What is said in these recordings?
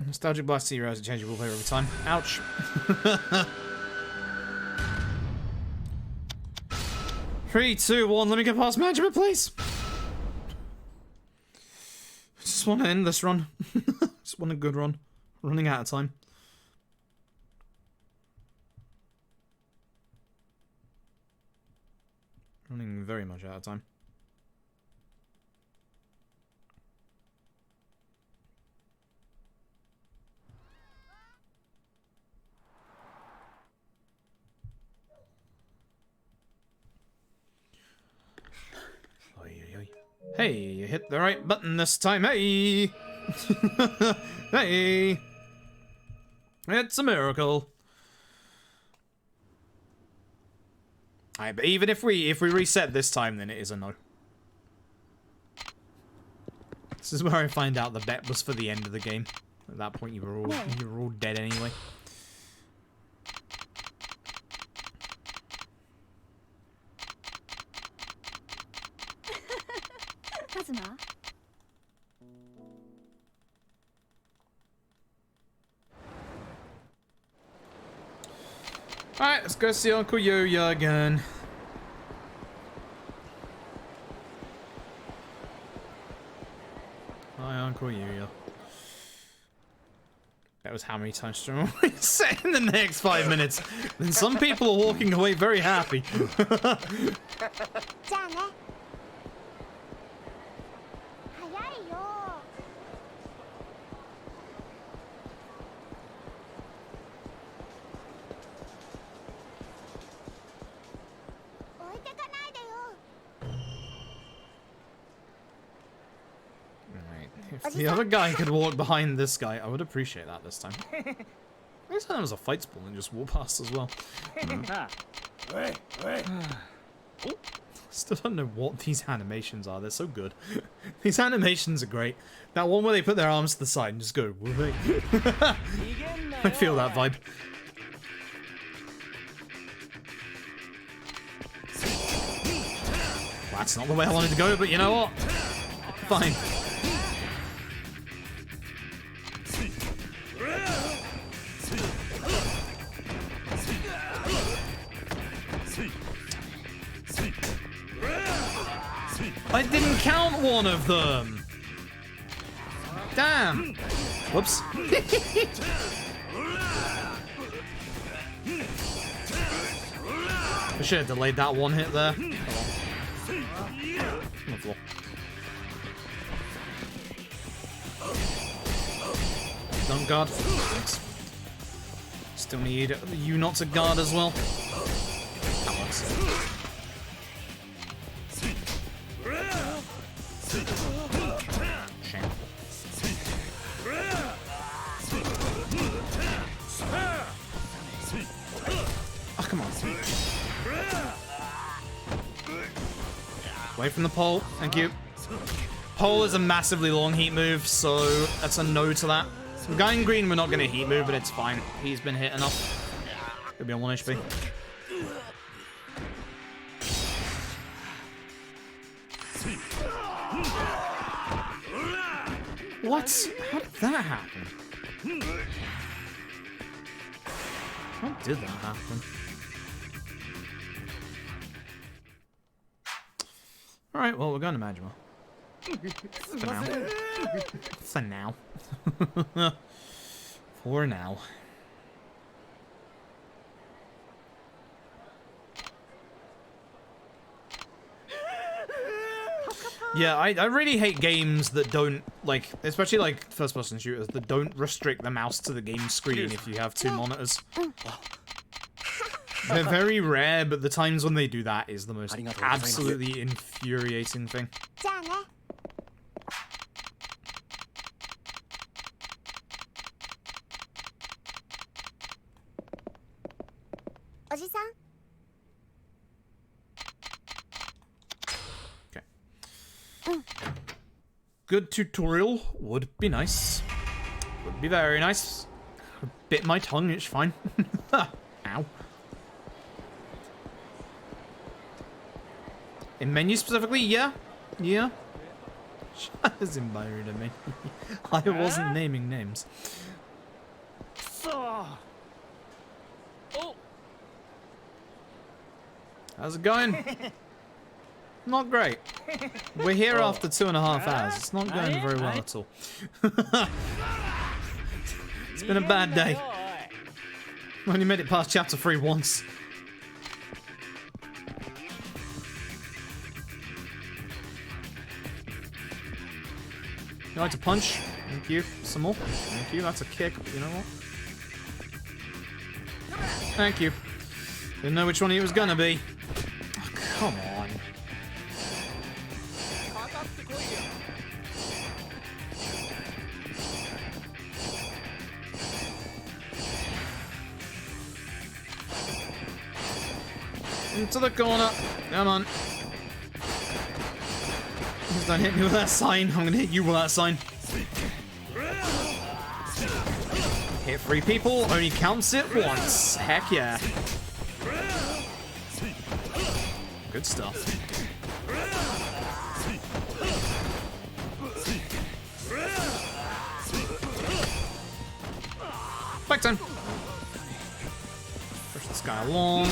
Nostalgic Blast Zero has a changeable player every time. Ouch. 3, 2, 1, let me get past Majima, please! I just want to end this run. Just want a good run. Running out of time. Running very much out of time. Hey, you hit the right button this time, hey! Hey! It's a miracle. Alright, but even if we reset this time, then it is a no. This is where I find out the bet was for the end of the game. At that point, you were all dead anyway. Alright, let's go see Uncle Yuya again. Hi, Uncle Yuya. That was how many times to say in the next 5 minutes. Then some people are walking away very happy. If the other guy could walk behind this guy, I would appreciate that this time. Next time there was a fight spawn and just walk past as well. Still don't know what these animations are. They're so good. These animations are great. That one where they put their arms to the side and just go, whoopee. I feel that vibe. Well, that's not the way I wanted to go, but you know what? Fine. I didn't count one of them! Damn! Whoops. I should have delayed that one hit there. On the floor. Don't guard. Thanks. Still need you not to guard as well. That works. Oh, come on. Away from the pole. Thank you. Pole is a massively long heat move, so that's a no to that. The guy in green, we're not going to heat move, but it's fine. He's been hit enough. Could be on 1 HP. What? How did that happen? How did that happen? Alright, well, we're going to Majima. For now. For now. For now. Yeah, I really hate games that don't, like, especially like first-person shooters, that don't restrict the mouse to the game screen if you have 2 monitors. They're very rare, but the times when they do that is the most absolutely infuriating thing. Good tutorial would be nice. Would be very nice. Bit my tongue, it's fine. Ow. In menu specifically, yeah. That is embarrassing to me. I wasn't naming names. How's it going? Not great. We're here after 2.5 hours. It's not going very well at all. It's been a bad day. I only made it past chapter 3 once. You like to punch? Thank you. Some more? Thank you. That's a kick. You know what? Thank you. Didn't know which one he was gonna be. Oh, come on. Into the corner. Come on. Just don't hit me with that sign. I'm gonna hit you with that sign. Hit 3 people, only counts it once. Heck yeah. Good stuff. Back time. Push this guy along.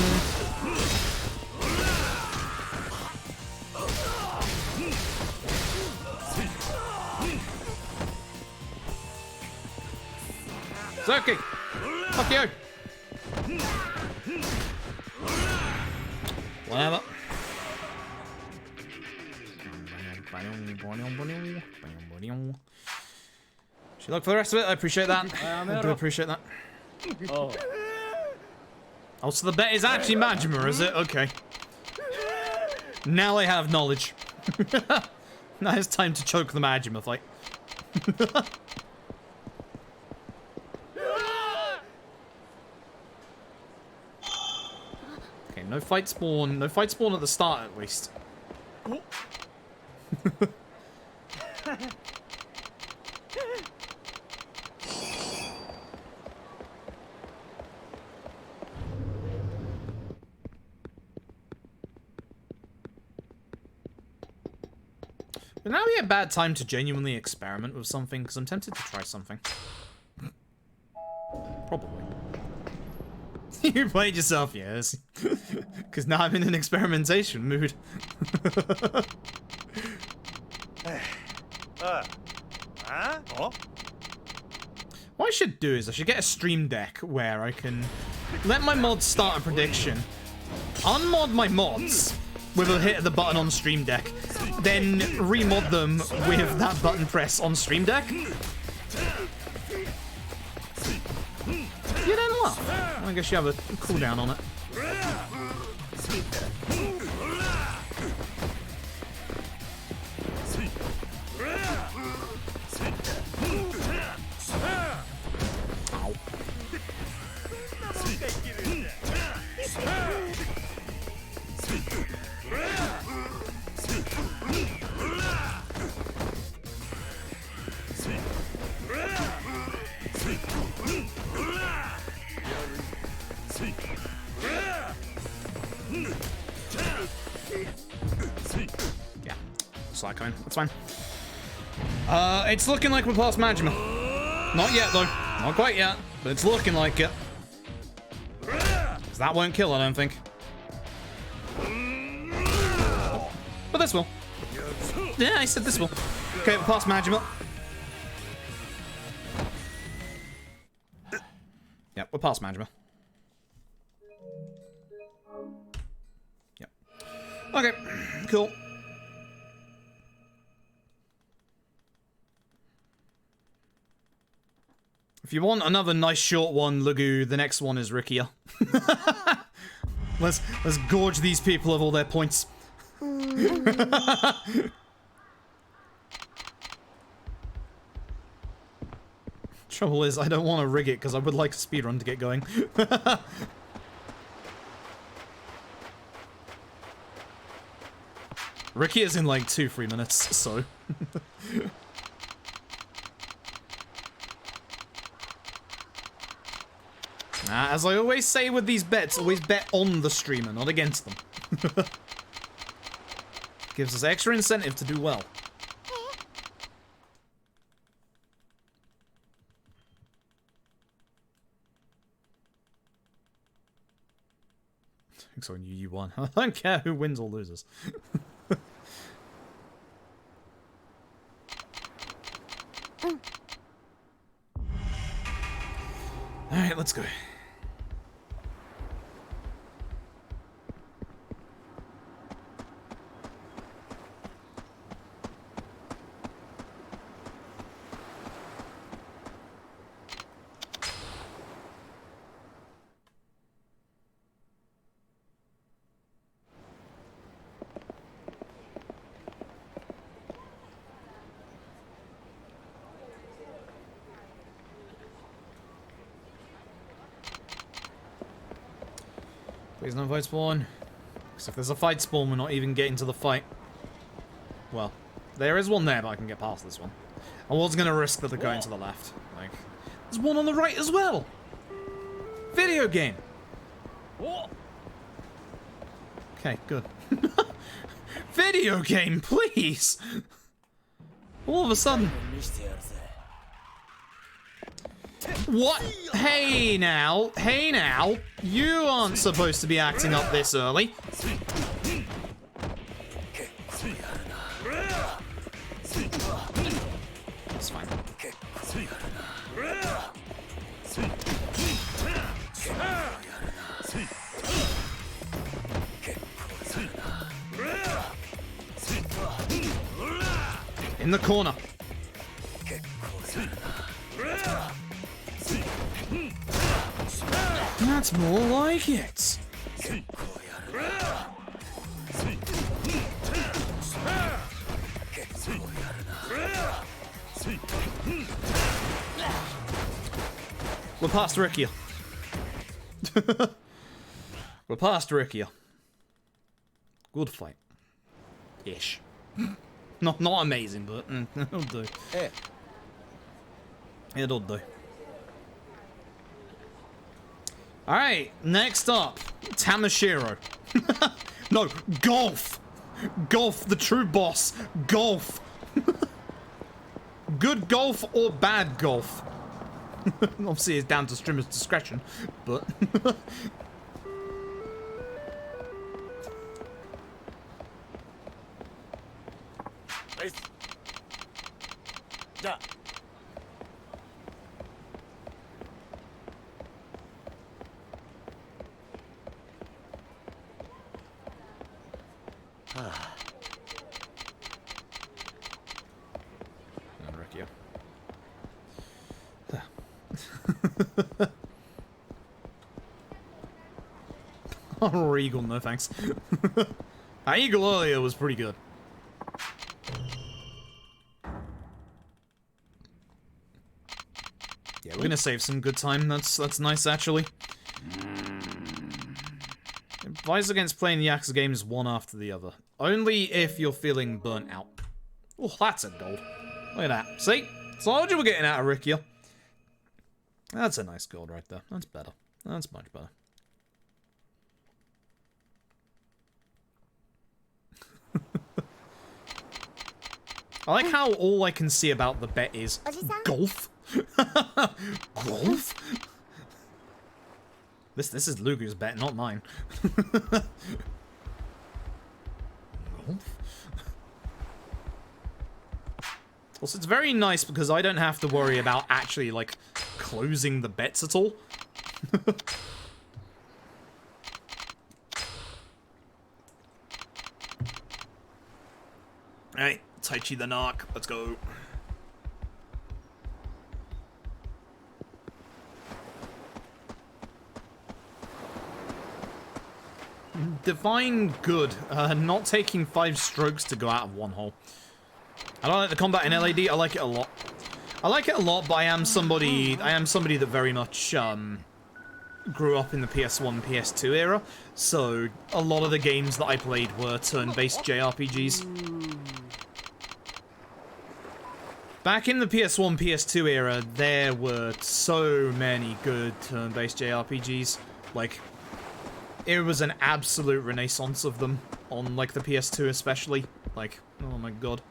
Zerky! Fuck you! Whatever. Should look for the rest of it. I appreciate that. I do appreciate that. Oh, so the bet is actually Majima, is it? Okay. Now I have knowledge. Now it's time to choke the Majima fight. Okay, no fight spawn. No fight spawn at the start, at least. But now would be a bad time to genuinely experiment with something, because I'm tempted to try something. Probably. You played yourself, yes. Because now I'm in an experimentation mood. What I should do is I should get a stream deck where I can let my mods start a prediction, unmod my mods with a hit of the button on stream deck, then remod them with that button press on stream deck. You didn't laugh. I guess you have a cooldown on it. Yeah, slide coming. That's fine. It's looking like we're past Majima. Not yet, though. Not quite yet, but it's looking like it. 'Cause that won't kill, I don't think. But this will. Yeah, I said this will. Okay, we're past Majima. Yep, we're past Majima. Yep. Okay, cool. If you want another nice short one, Lagu, the next one is Rikia. Let's gorge these people of all their points. Trouble is, I don't want to rig it because I would like a speedrun to get going. Rikia's in like 2-3 minutes, so. As I always say with these bets, always bet on the streamer, not against them. Gives us extra incentive to do well. So you won. I don't care who wins or loses. Alright, let's go. Please no fight spawn. Because if there's a fight spawn, we're not even getting to the fight. Well, there is one there, but I can get past this one. I was going to risk that they're going to the left. Like, there's one on the right as well! Video game! Okay, good. Video game, please! All of a sudden... What? Hey now, you aren't supposed to be acting up this early. It's fine. In the corner. That's more like it. We're past Rikia. We're past Rikia. Good fight. Ish. Not amazing, but it'll do. It'll do. Alright, next up, Tamashiro. No, golf! Golf, the true boss. Golf. Good golf or bad golf? Obviously, it's down to streamer's discretion, but... Oh, Eagle, no thanks. That Eagle earlier was pretty good. Yeah, we're gonna save some good time. That's nice, actually. Advise against playing the Yakuza games one after the other. Only if you're feeling burnt out. Oh, that's a gold. Look at that. See? Told you we're getting out of Rikia. That's a nice gold right there. That's better. That's much better. I like how all I can see about the bet is golf. Golf? This is Lugu's bet, not mine. Golf? Also, it's very nice because I don't have to worry about actually, like, closing the bets at all. Alright, Taichi the Narc, let's go. Divine good, not taking 5 strokes to go out of one hole. I don't like the combat in LAD, I like it a lot. I like it a lot, but I am somebody that very much, grew up in the PS1, PS2 era, so a lot of the games that I played were turn-based JRPGs. Back in the PS1, PS2 era, there were so many good turn-based JRPGs. Like, it was an absolute renaissance of them on, like, the PS2 especially. Like, oh my god.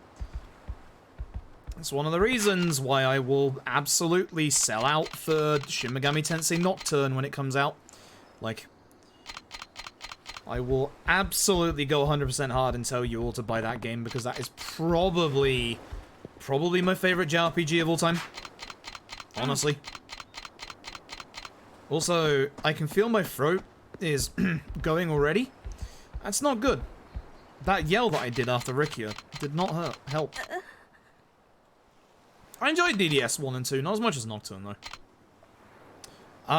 It's one of the reasons why I will absolutely sell out for Shin Megami Tensei Nocturne when it comes out. Like, I will absolutely go 100% hard and tell you all to buy that game, because that is probably my favorite JRPG of all time. Honestly. Also, I can feel my throat is going already. That's not good. That yell that I did after Rikia did not help. I enjoyed DDS 1 and 2, not as much as Nocturne, though.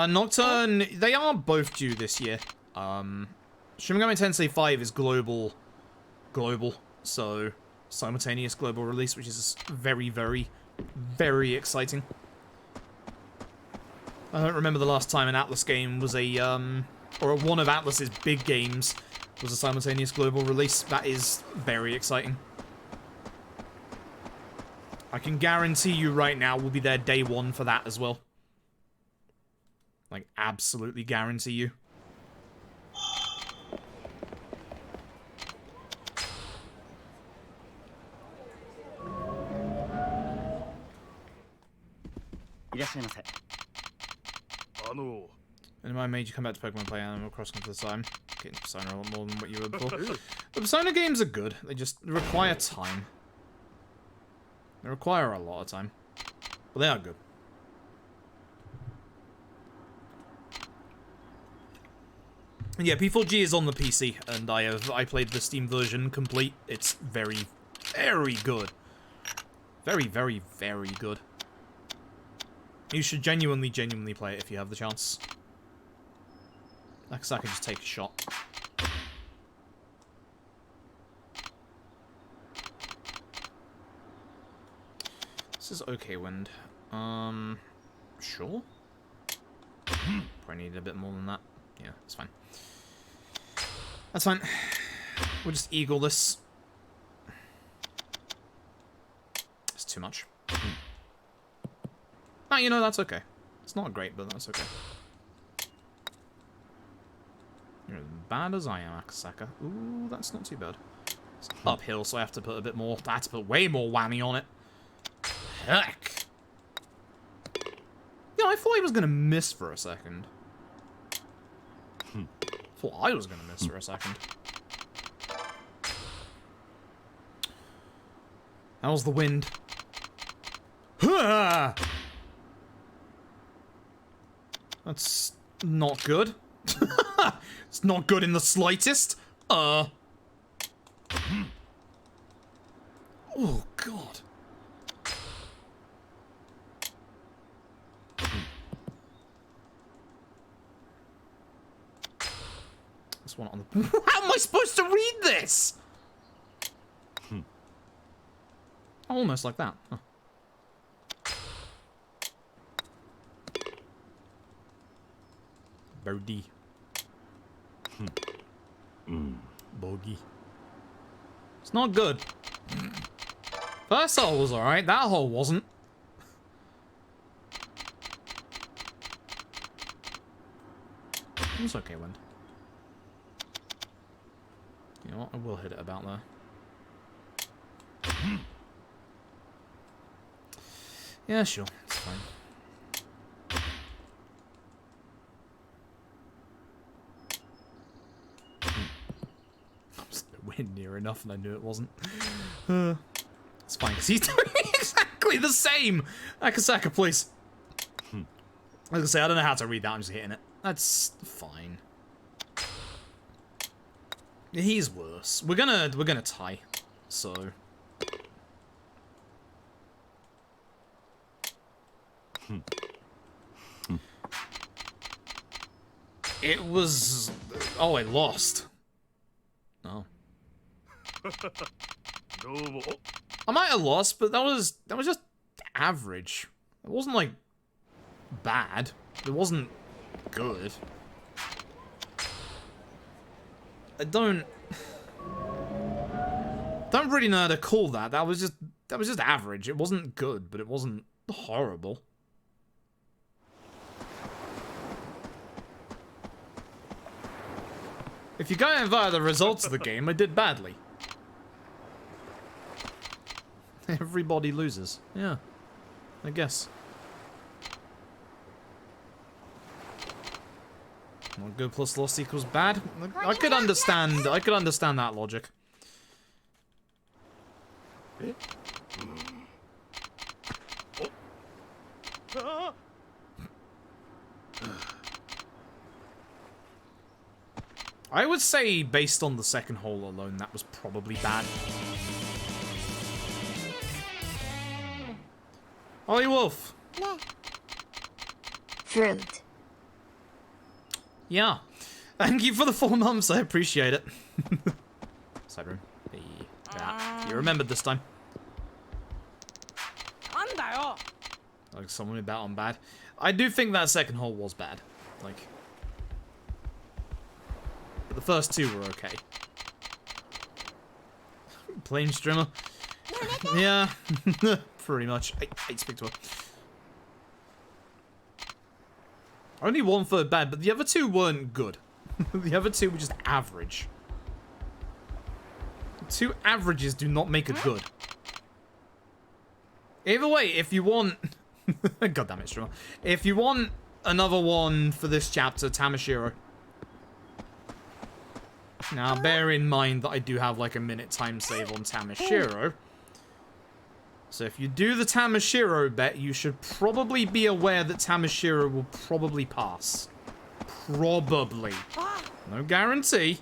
Nocturne, they are both due this year. Shin Megami Tensei 5 is global, so simultaneous global release, which is very, very, very exciting. I don't remember the last time an Atlus game was or one of Atlus's big games was a simultaneous global release. That is very exciting. I can guarantee you right now we'll be there day one for that as well. Like, absolutely guarantee you. And I made you come back to Pokemon play Animal Crossing for the time. Getting Persona a lot more than what you were before. The Persona games are good. They just require time. They require a lot of time. But they are good. And yeah, P4G is on the PC, and I played the Steam version complete. It's very, very good. Very, very, very good. You should genuinely play it if you have the chance. Like I can just take a shot. This is okay wind. Sure. Probably need a bit more than that. Yeah, that's fine. That's fine. We'll just eagle this. It's too much. Oh, you know, that's okay. It's not great, but that's okay. You're as bad as I am, Akasaka. Ooh, that's not too bad. It's uphill, so I have to put a bit more. I have to put way more whammy on it. Heck! Yeah, I thought he was gonna miss for a second. Thought I was gonna miss for a second. That was the wind. That's not good. It's not good in the slightest. Oh, God. This one on the... How am I supposed to read this? Almost like that. Huh. Birdie. Bogey. It's not good. First hole was alright, that hole wasn't. It's okay, wind. You know what? I will hit it about there. Yeah, sure. It's fine. Near enough, and I knew it wasn't. It's fine, because he's doing exactly the same! Akasaka, please. I was gonna say, I don't know how to read that, I'm just hitting it. That's fine. He's worse. We're gonna tie, so... It was... Oh, I lost. Oh. I might have lost, but that was just average. It wasn't like bad. It wasn't good. I don't really know how to call that. That was just average. It wasn't good, but it wasn't horrible. If you're going via the results of the game, I did badly. Everybody loses. Yeah, I guess. Well, good plus lost equals bad. I could understand that logic. I would say, based on the second hole alone, that was probably bad. Ollie Wolf. Fruit. Yeah. Thank you for the 4 months. I appreciate it. Side room. Hey. Yeah. You remembered this time. Like someone about on bad. I do think that second hole was bad. Like, but the first 2 were okay. Plain streamer. Yeah. Pretty much. I speak to her. Only 1/3 bad, but the other 2 weren't good. The other 2 were just average. 2 averages do not make a good. Either way, if you want... God damn it, streamer. If you want another one for this chapter, Tamashiro. Now, bear in mind that I do have like a minute time save on Tamashiro. So if you do the Tamashiro bet, you should probably be aware that Tamashiro will probably pass. Probably. No guarantee.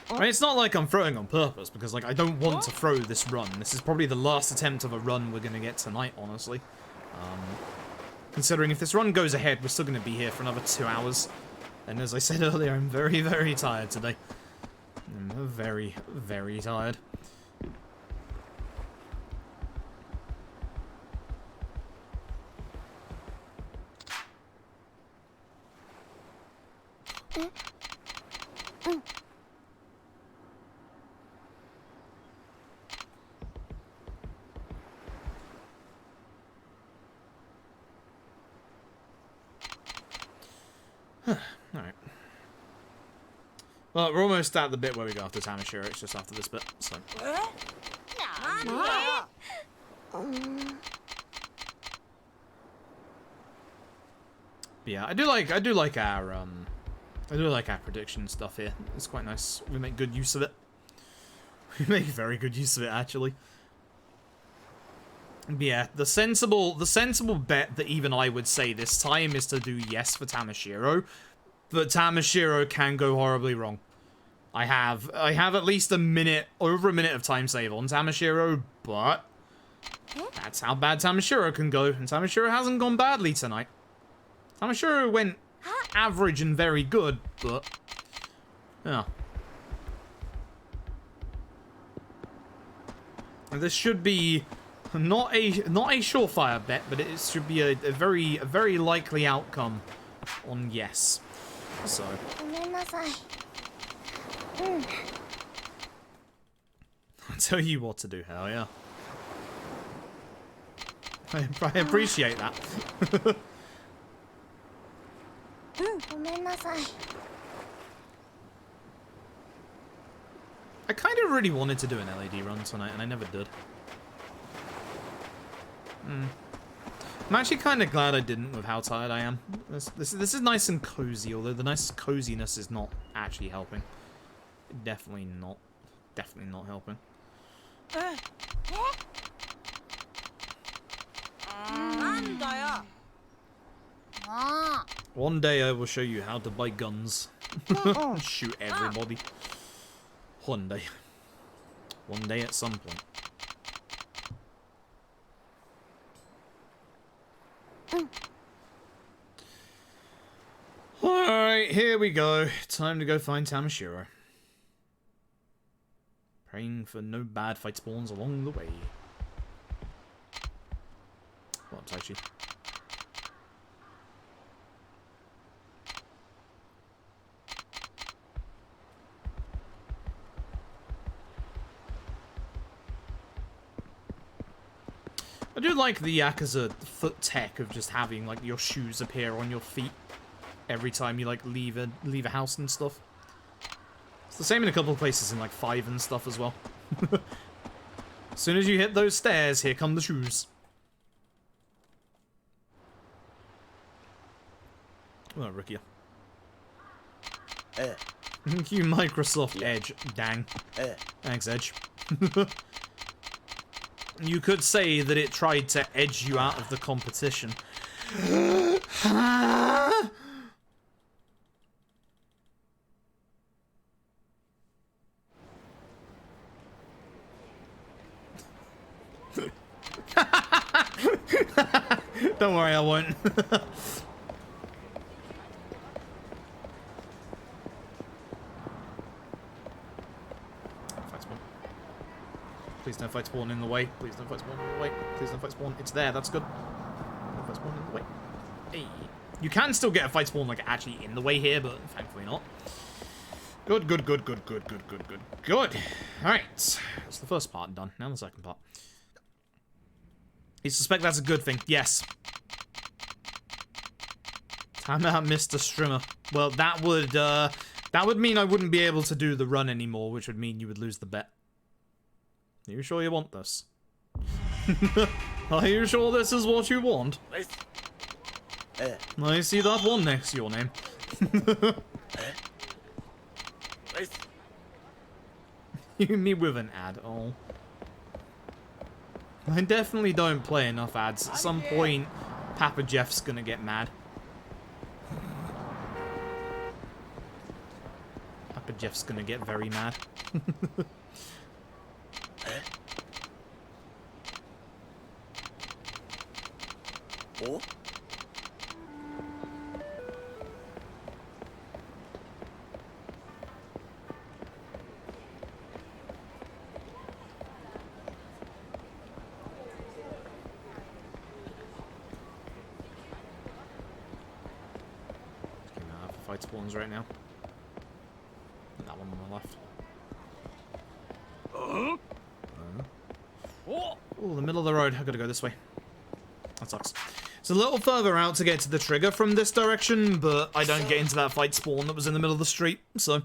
I mean, it's not like I'm throwing on purpose, because like I don't want to throw this run. This is probably the last attempt of a run we're going to get tonight, honestly. Considering if this run goes ahead, we're still going to be here for another 2 hours. And as I said earlier, I'm very, very tired today. I'm very, very tired. Alright. Well, we're almost at the bit where we go after Tamashiro. It's just after this bit, so. But yeah, I do like our prediction stuff here. It's quite nice. We make good use of it. We make very good use of it, actually. But yeah, the sensible bet that even I would say this time is to do yes for Tamashiro, but Tamashiro can go horribly wrong. I have at least over a minute of time save on Tamashiro, but that's how bad Tamashiro can go, and Tamashiro hasn't gone badly tonight. Tamashiro went average and very good, but yeah. And this should be not a surefire bet, but it should be a very likely outcome on yes. So I'll tell you what to do, hell yeah. I appreciate that. I kind of really wanted to do an LED run tonight, and I never did. I'm actually kind of glad I didn't with how tired I am. This is nice and cozy, although the nice coziness is not actually helping. Definitely not helping. One day I will show you how to buy guns. Shoot everybody. One day. One day at some point. Alright, here we go. Time to go find Tamashiro. Praying for no bad fight spawns along the way. What, Taichi? I do like the Yakuza foot tech of just having like your shoes appear on your feet every time you like leave a house and stuff. It's the same in a couple of places in like 5 and stuff as well. As soon as you hit those stairs, here come the shoes. Oh, rookie. You Microsoft Edge, dang. Thanks, Edge. You could say that it tried to edge you out of the competition. Don't worry, I won't. Please don't fight spawn in the way. Please don't fight spawn in the way. Please don't fight spawn. It's there. That's good. Don't fight spawn in the way. Hey. You can still get a fight spawn like actually in the way here, but thankfully not. Good, good, good, good, good, good, good, good, good. All right. That's the first part done. Now the second part. You suspect that's a good thing? Yes. Time out, Mr. Strimmer. Well, that would mean I wouldn't be able to do the run anymore, which would mean you would lose the bet. Are you sure you want this? Are you sure this is what you want? I see that one next to your name. You me with an ad, oh. I definitely don't play enough ads. At some point, Papa Jeff's gonna get mad. Papa Jeff's gonna get very mad. Oh? Fight spawns right now. And that one on the left. Oh, the middle of the road. I gotta go this way. That sucks. It's a little further out to get to the trigger from this direction, but I don't get into that fight spawn that was in the middle of the street, so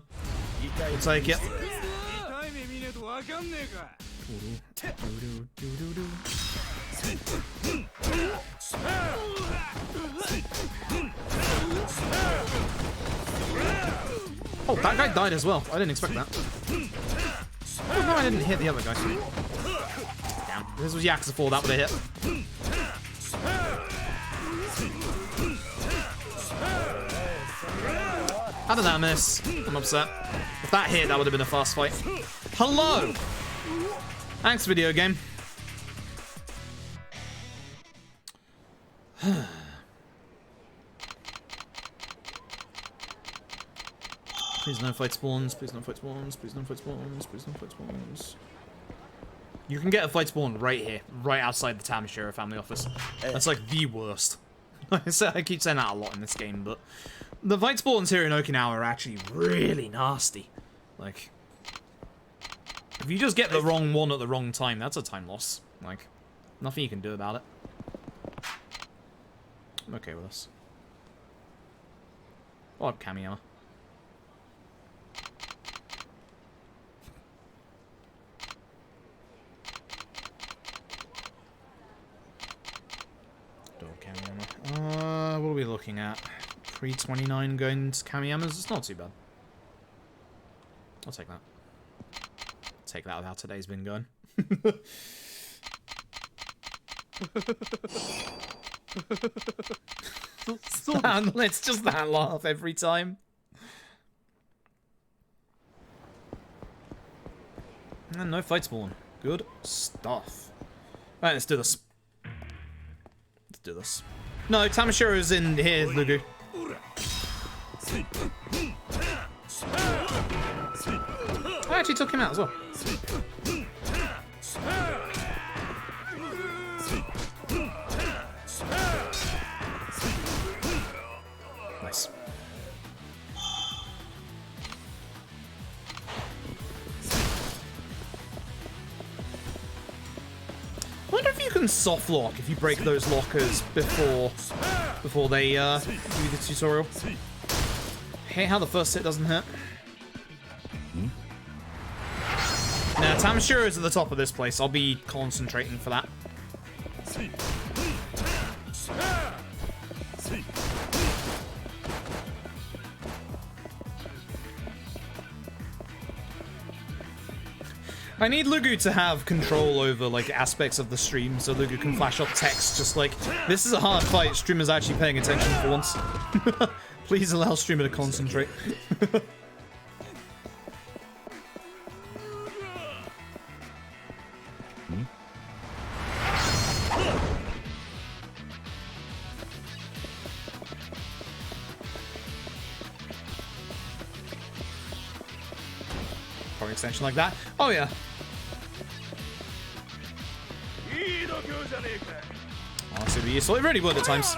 we'll take it. Oh, that guy died as well. I didn't expect that. Oh, no, I didn't hit the other guy. Damn. If this was Yakuza 4, that would have hit. How did that miss? I'm upset. If that hit, that would have been a fast fight. Hello! Thanks, video game. Please no fight spawns, please no fight spawns, please no fight spawns, please no fight spawns. You can get a fight spawn right here, right outside the Tamashiro family office. That's like the worst. I keep saying that a lot in this game, but the fight spawns here in Okinawa are actually really nasty. Like, if you just get the wrong one at the wrong time, that's a time loss. Like, nothing you can do about it. I'm okay with this. I'll have Kamiyama. What are we looking at? Pre-29 going to Kamiyamas? It's not too bad. I'll take that. Take that with how today's been going. It's just that laugh every time. And no fight spawn. Good stuff. Alright, let's do this. Let's do this. No, Tamashiro's in here, Lugu. I actually took him out as well. Nice. I wonder if you can soft lock if you break those lockers before they do the tutorial. I hate how the first hit doesn't hit. Now, Tamashiro is at the top of this place. I'll be concentrating for that. I need Lugu to have control over, like, aspects of the stream, so Lugu can flash up text just like, this is a hard fight, streamer's actually paying attention for once. Please allow streamer to concentrate. Power extension like that. Oh yeah. Oh, super useful. It really would at times.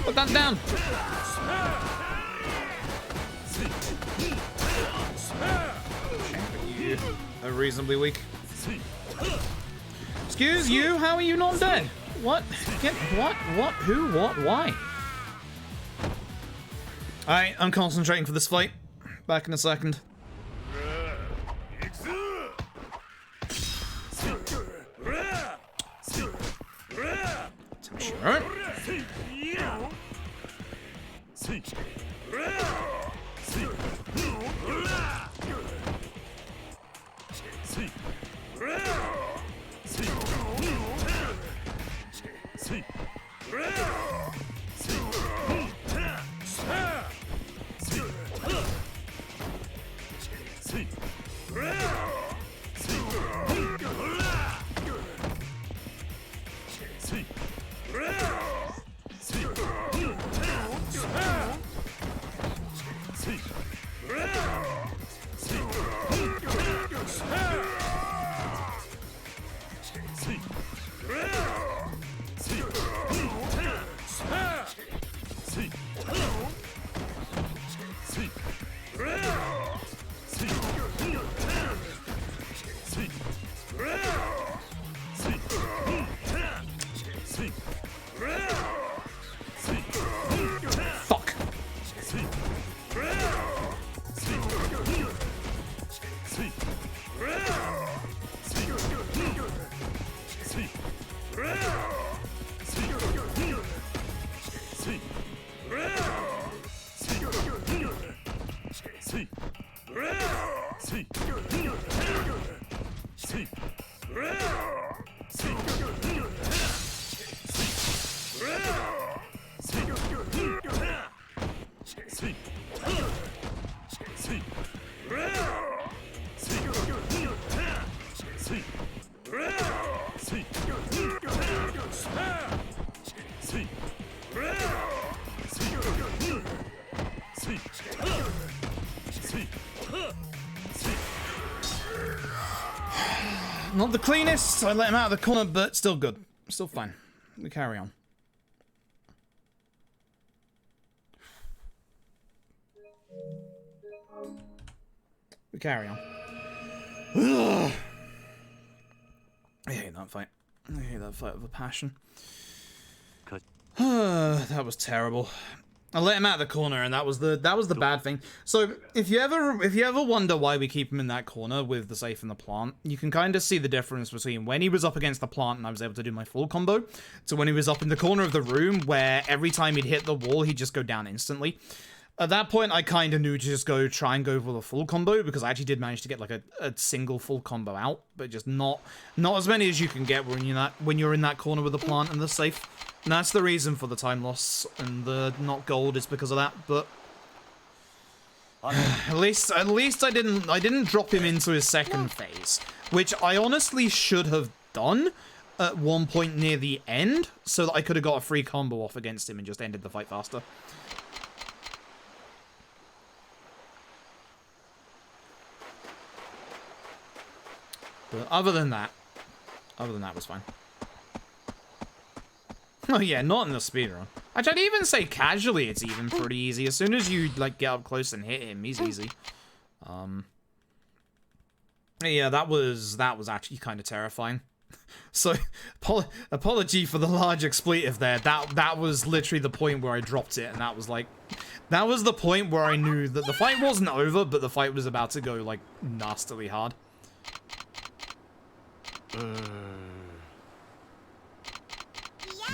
Put that down. You are reasonably weak. Excuse you, how are you not dead? What? What? What? Who? What? Why? Alright, I'm concentrating for this fight. Back in a second. Sure. Not the cleanest, I let him out of the corner, but still good. Still fine. We carry on. We carry on. Ugh. I hate that fight. I hate that fight with a passion. That was terrible. I let him out of the corner, and that was the bad thing. So if you ever wonder why we keep him in that corner with the safe and the plant, you can kind of see the difference between when he was up against the plant and I was able to do my full combo, to when he was up in the corner of the room where every time he'd hit the wall, he'd just go down instantly. At that point, I kind of knew to just try and go for the full combo, because I actually did manage to get like a single full combo out, but just not as many as you can get when you're in that corner with the plant and the safe. And that's the reason for the time loss and the not gold is because of that. But at least I didn't drop him into his second phase, which I honestly should have done at one point near the end, so that I could have got a free combo off against him and just ended the fight faster. But other than that was fine. Oh yeah, not in the speedrun. I'd even say casually it's even pretty easy. As soon as you, like, get up close and hit him, he's easy. Yeah, that was actually kind of terrifying. So, apology for the large expletive there. That was literally the point where I dropped it, and that was, like... That was the point where I knew that the fight wasn't over, but the fight was about to go, like, nastily hard.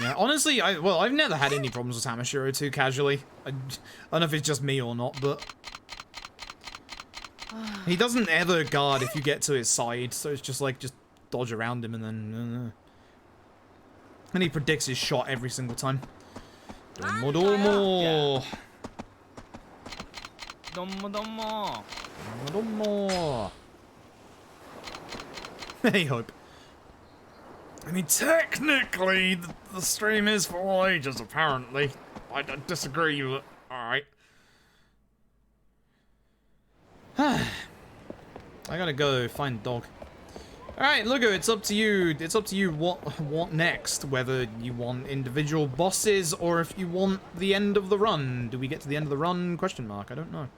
Yeah, honestly, I've never had any problems with Tamashiro 2 casually. I don't know if it's just me or not, but... He doesn't ever guard if you get to his side, so it's just like, just dodge around him and then... And he predicts his shot every single time. Domo domo! Domo domo. Domo. Hey, Hope. I mean, technically, the stream is for all ages, apparently. I disagree with it. Alright. I gotta go find dog. Alright, Lugo, it's up to you. It's up to you what next. Whether you want individual bosses or if you want the end of the run. Do we get to the end of the run? Question mark. I don't know.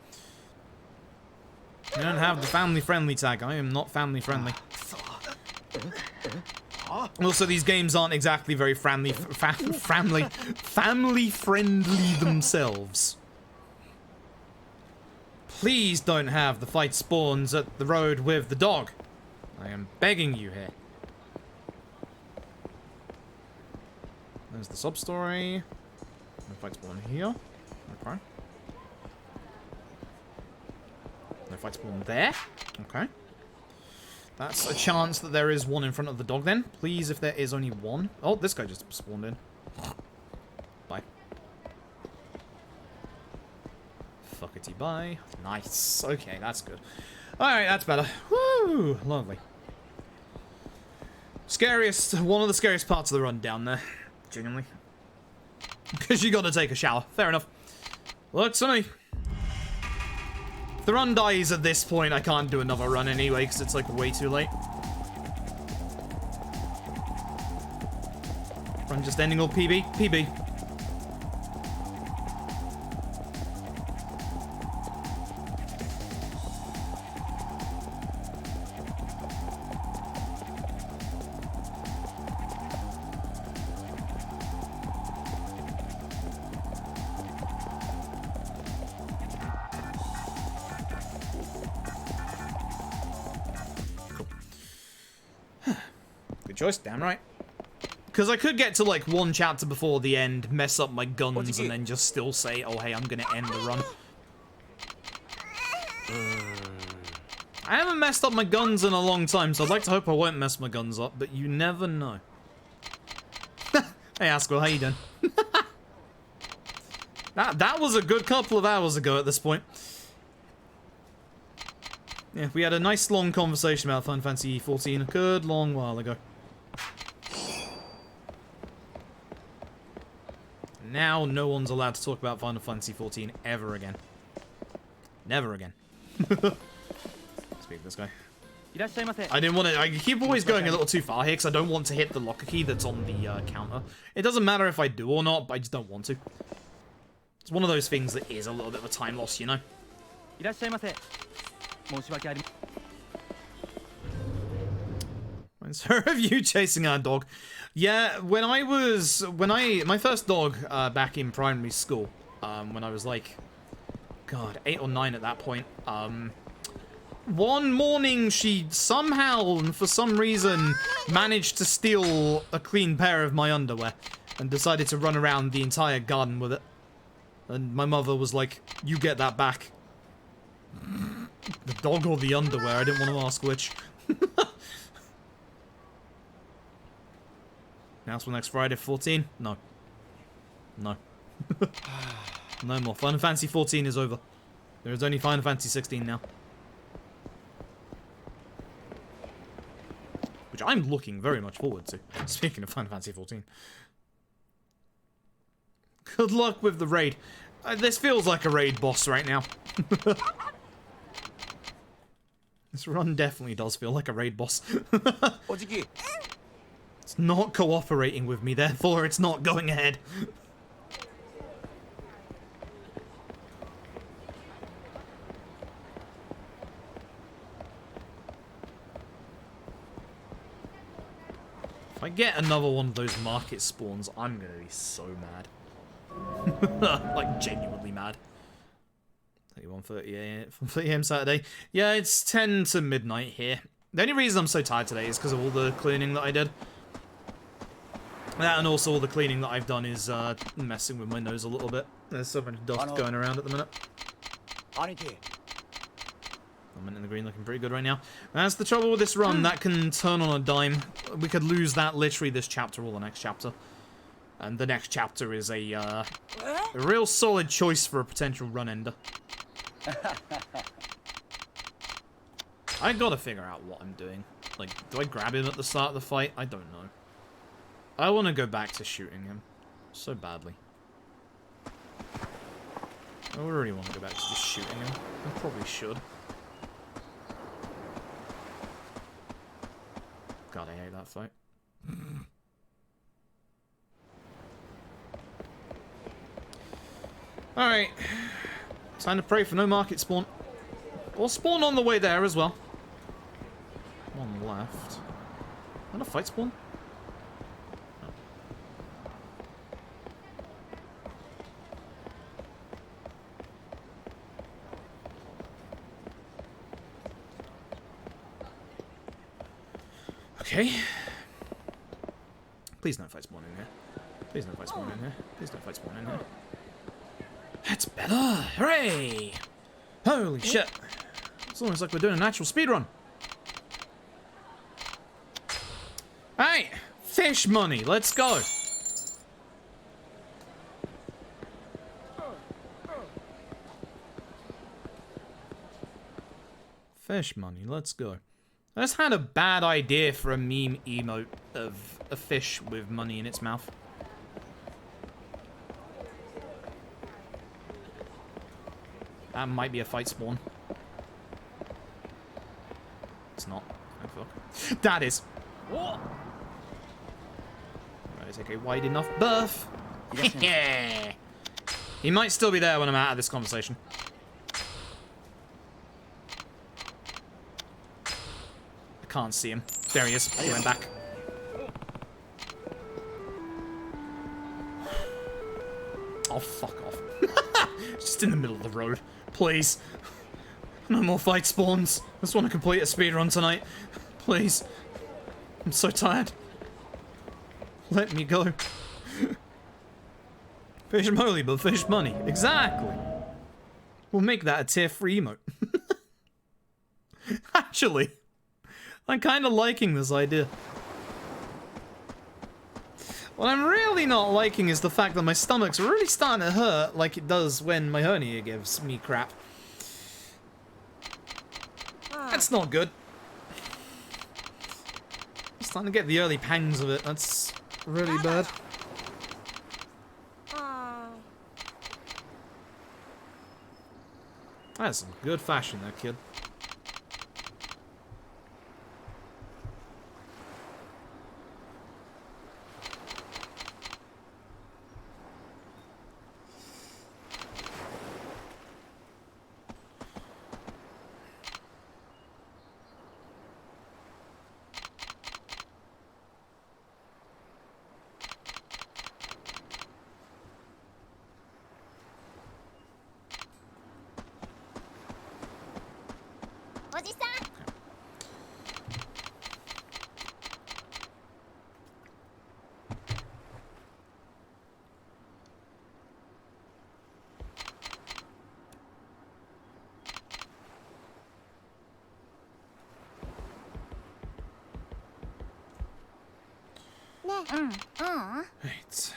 I don't have the family-friendly tag. I am not family-friendly. Also, these games aren't exactly very family-friendly themselves. Please don't have the fight spawns at the road with the dog. I am begging you here. There's the sub-story. No fight spawn here. Okay. No fight spawn there. Okay. That's a chance that there is one in front of the dog then. Please, if there is only one. Oh, this guy just spawned in. Bye. Fuckity bye. Nice. Okay, that's good. Alright, that's better. Woo! Lovely. One of the scariest parts of the run down there. Genuinely. Because you gotta take a shower. Fair enough. Looks to me. If the run dies at this point, I can't do another run anyway, because it's like way too late. Run just ending all PB. PB. Choice, damn right. Because I could get to like one chapter before the end, mess up my guns, and then just still say, oh hey, I'm gonna end the run. I haven't messed up my guns in a long time, so I'd like to hope I won't mess my guns up, but you never know. Hey Askel, how you doing? That was a good couple of hours ago at this point. Yeah, we had a nice long conversation about Final Fantasy XIV a good long while ago. Now, no one's allowed to talk about Final Fantasy XIV ever again. Never again. Speak to this guy. I didn't want to. I keep always going a little too far here because I don't want to hit the locker key that's on the counter. It doesn't matter if I do or not, but I just don't want to. It's one of those things that is a little bit of a time loss, you know? So of you chasing our dog. Yeah, my first dog back in primary school, when I was like, God, 8 or 9 at that point, one morning she somehow, and for some reason, managed to steal a clean pair of my underwear and decided to run around the entire garden with it. And my mother was like, you get that back. The dog or the underwear, I didn't want to ask which. Now for next Friday, 14? No. No. No more. Final Fantasy 14 is over. There is only Final Fantasy 16 now. Which I'm looking very much forward to. Speaking of Final Fantasy 14. Good luck with the raid. This feels like a raid boss right now. This run definitely does feel like a raid boss. It's not cooperating with me, therefore it's not going ahead. I get another one of those market spawns, I'm gonna be so mad. Like, genuinely mad. 31:30 a.m. Saturday. Yeah, it's 10 to midnight here. The only reason I'm so tired today is because of all the cleaning that I did. That and also all the cleaning that I've done is messing with my nose a little bit. There's so much dust going around at the minute. I'm in the green, looking pretty good right now. That's the trouble with this run. That can turn on a dime. We could lose that literally this chapter or the next chapter. And the next chapter is a real solid choice for a potential run ender. I gotta figure out what I'm doing. Like, do I grab him at the start of the fight? I don't know. I want to go back to shooting him so badly. I really want to go back to just shooting him. I probably should. God, I hate that fight. Alright. Time to pray for no market spawn. Or spawn on the way there as well. One left. And a fight spawn? No. Okay. Please don't fight spawn in here. Please don't fight spawn in here. Please don't fight spawn in here. That's better! Hooray! Holy shit! It's almost like we're doing an actual speedrun. Hey! Fish money! Let's go! Fish money, let's go. I just had a bad idea for a meme emote of a fish with money in its mouth. That might be a fight spawn. It's not. Oh, fuck. That is. Right, take a wide enough berth. He might still be there when I'm out of this conversation. I can't see him. There he is. He went back. Oh, fuck off. Just in the middle of the road. Please. No more fight spawns. I just want to complete a speedrun tonight. Please. I'm so tired. Let me go. Fish moly, but fish money. Exactly. We'll make that a tier 3 emote. Actually, I'm kind of liking this idea. What I'm really not liking is the fact that my stomach's really starting to hurt like it does when my hernia gives me crap. That's not good. I'm starting to get the early pangs of it. That's really bad. That's some good fashion there, kid. Right.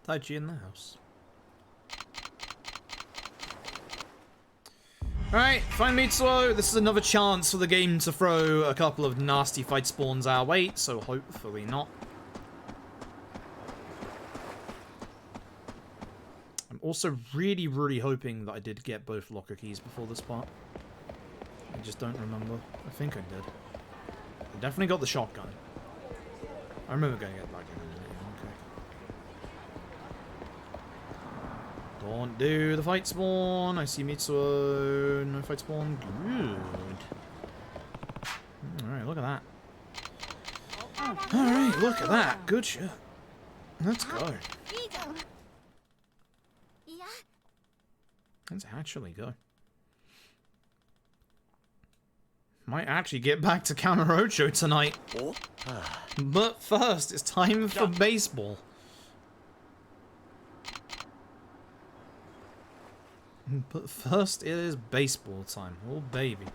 Taichi in the house. Alright, find me slow. This is another chance for the game to throw a couple of nasty fight spawns our way, so hopefully not. Also, really, really hoping that I did get both locker keys before this part. I just don't remember. I think I did. I definitely got the shotgun. I remember getting it back in. Okay. Don't do the fight spawn. I see Mitsuo. No fight spawn. Good. Alright, look at that. Alright, look at that. Good shit. Let's go. Let's actually go. Might actually get back to Kamurocho tonight. But first, it's time for baseball. But first, it is baseball time. Oh, baby.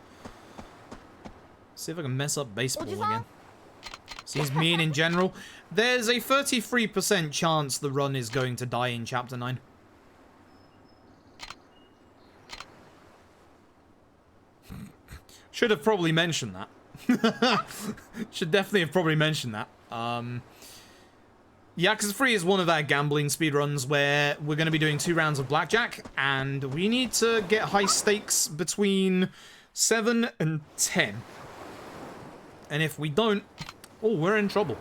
See if I can mess up baseball again. Seems mean in general. There's a 33% chance the run is going to die in Chapter 9. Should have probably mentioned that. Should definitely have probably mentioned that. Yakuza 3 is one of our gambling speedruns where we're going to be doing 2 rounds of blackjack, and we need to get high stakes between 7 and 10. And if we don't, oh, we're in trouble.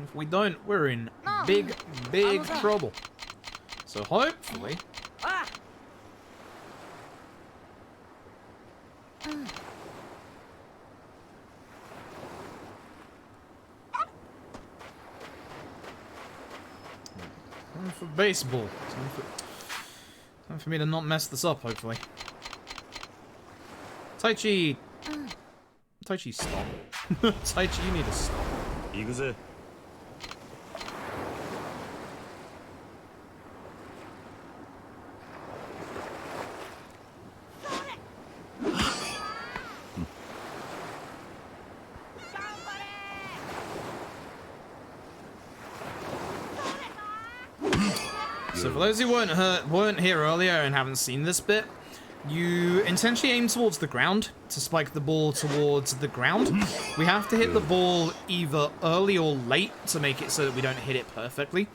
If we don't, we're in big, big trouble. So hopefully... Time for baseball. Time for me to not mess this up, hopefully. Taichi, stop. Taichi, you need to stop. Yakuza. So for those who weren't here earlier and haven't seen this bit, you intentionally aim towards the ground to spike the ball towards the ground. We have to hit the ball either early or late to make it so that we don't hit it perfectly.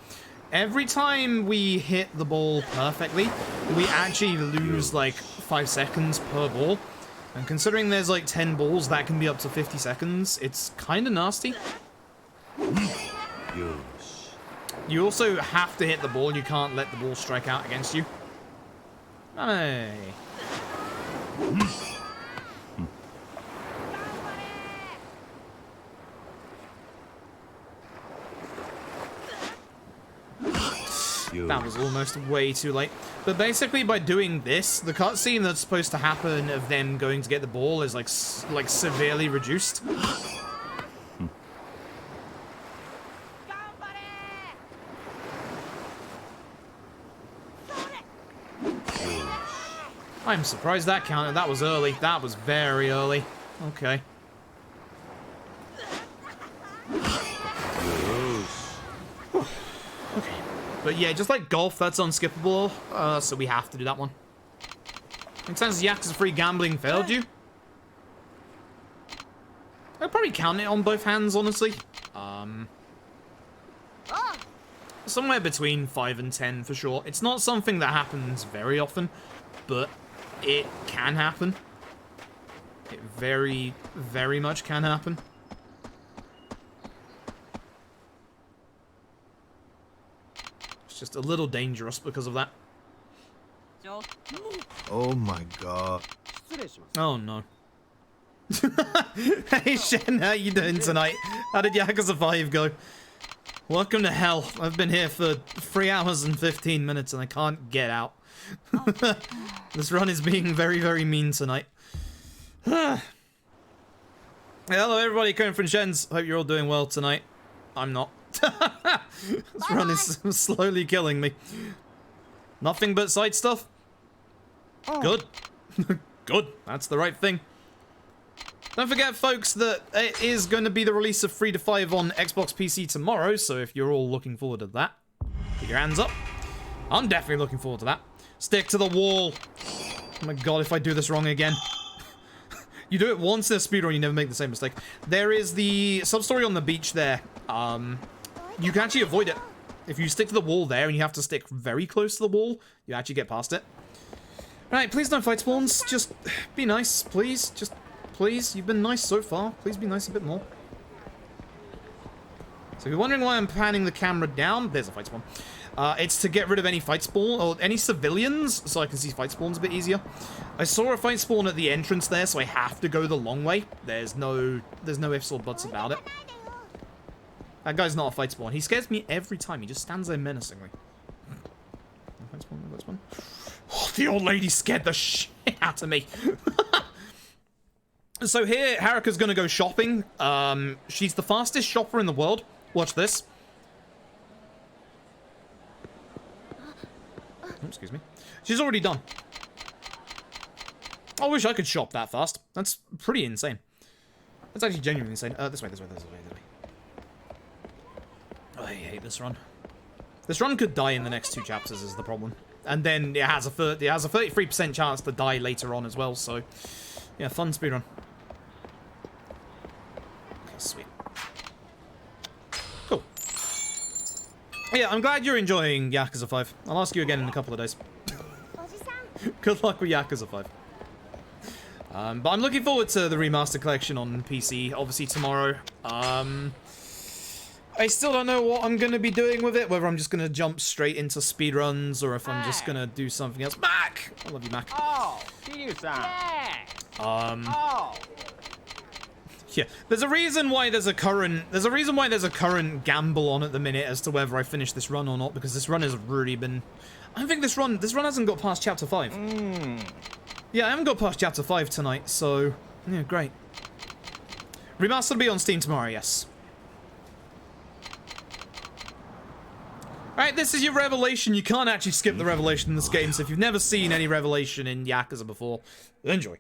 Every time we hit the ball perfectly, we actually lose like 5 seconds per ball. And considering there's like 10 balls, that can be up to 50 seconds. It's kind of nasty. You also have to hit the ball. You can't let the ball strike out against you. Hey. That was almost way too late. But basically, by doing this, the cutscene that's supposed to happen of them going to get the ball is like severely reduced. I'm surprised that counted. That was early. That was very early. Okay. Okay. But yeah, just like golf, that's unskippable. So we have to do that one. In terms of Yakuza 3 gambling failed you. I'd probably count it on both hands, honestly. Somewhere between 5 and 10 for sure. It's not something that happens very often, but it can happen. It very, very much can happen. It's just a little dangerous because of that. Oh my god. Oh no. Hey Shen, how you doing tonight? How did Yakuza 5 go? Welcome to hell. I've been here for 3 hours and 15 minutes and I can't get out. This run is being very, very mean tonight. Hello everybody, coming from Shen's. Hope you're all doing well tonight. I'm not. This run is slowly killing me. Nothing but side stuff? Good. Good. That's the right thing. Don't forget, folks, that it is going to be the release of 3 to 5 on Xbox PC tomorrow, so if you're all looking forward to that, put your hands up. I'm definitely looking forward to that. Stick to the wall. Oh my god, if I do this wrong again. You do it once in a speedrun, you never make the same mistake. There is the sub-story on the beach there. You can actually avoid it. If you stick to the wall there and you have to stick very close to the wall, you actually get past it. Alright, please don't fight spawns. Just be nice, please. Just, please. You've been nice so far. Please be nice a bit more. So if you're wondering why I'm panning the camera down, there's a fight spawn. It's to get rid of any fight spawn, or any civilians, so I can see fight spawns a bit easier. I saw a fight spawn at the entrance there, so I have to go the long way. There's no ifs or buts about it. That guy's not a fight spawn. He scares me every time. He just stands there menacingly. Fight spawn, fight spawn. Oh, the old lady scared the shit out of me. So here, Haruka's gonna go shopping. She's the fastest shopper in the world. Watch this. Oh, excuse me. She's already done. I wish I could shop that fast. That's pretty insane. That's actually genuinely insane. This way, this way, this way, this way. Oh, I hate this run. This run could die in the next 2 chapters is the problem. And then it has a 33% chance to die later on as well, so... Yeah, fun speedrun. Okay, sweet. Cool. Yeah, I'm glad you're enjoying Yakuza 5. I'll ask you again in a couple of days. Good luck with Yakuza 5. But I'm looking forward to the remastered collection on PC, obviously tomorrow. I still don't know what I'm going to be doing with it, whether I'm just going to jump straight into speedruns or if I'm just going to do something else. Mac! I love you, Mac. Oh, Kiryu-san. Yeah. Yeah, there's a reason why there's a current gamble on at the minute as to whether I finish this run or not, because this run has really been... I don't think this run hasn't got past chapter 5. Yeah, I haven't got past chapter 5 tonight, so yeah, great. Remastered will be on Steam tomorrow, yes. Alright, this is your revelation. You can't actually skip the revelation in this game, so if you've never seen any revelation in Yakuza before, enjoy.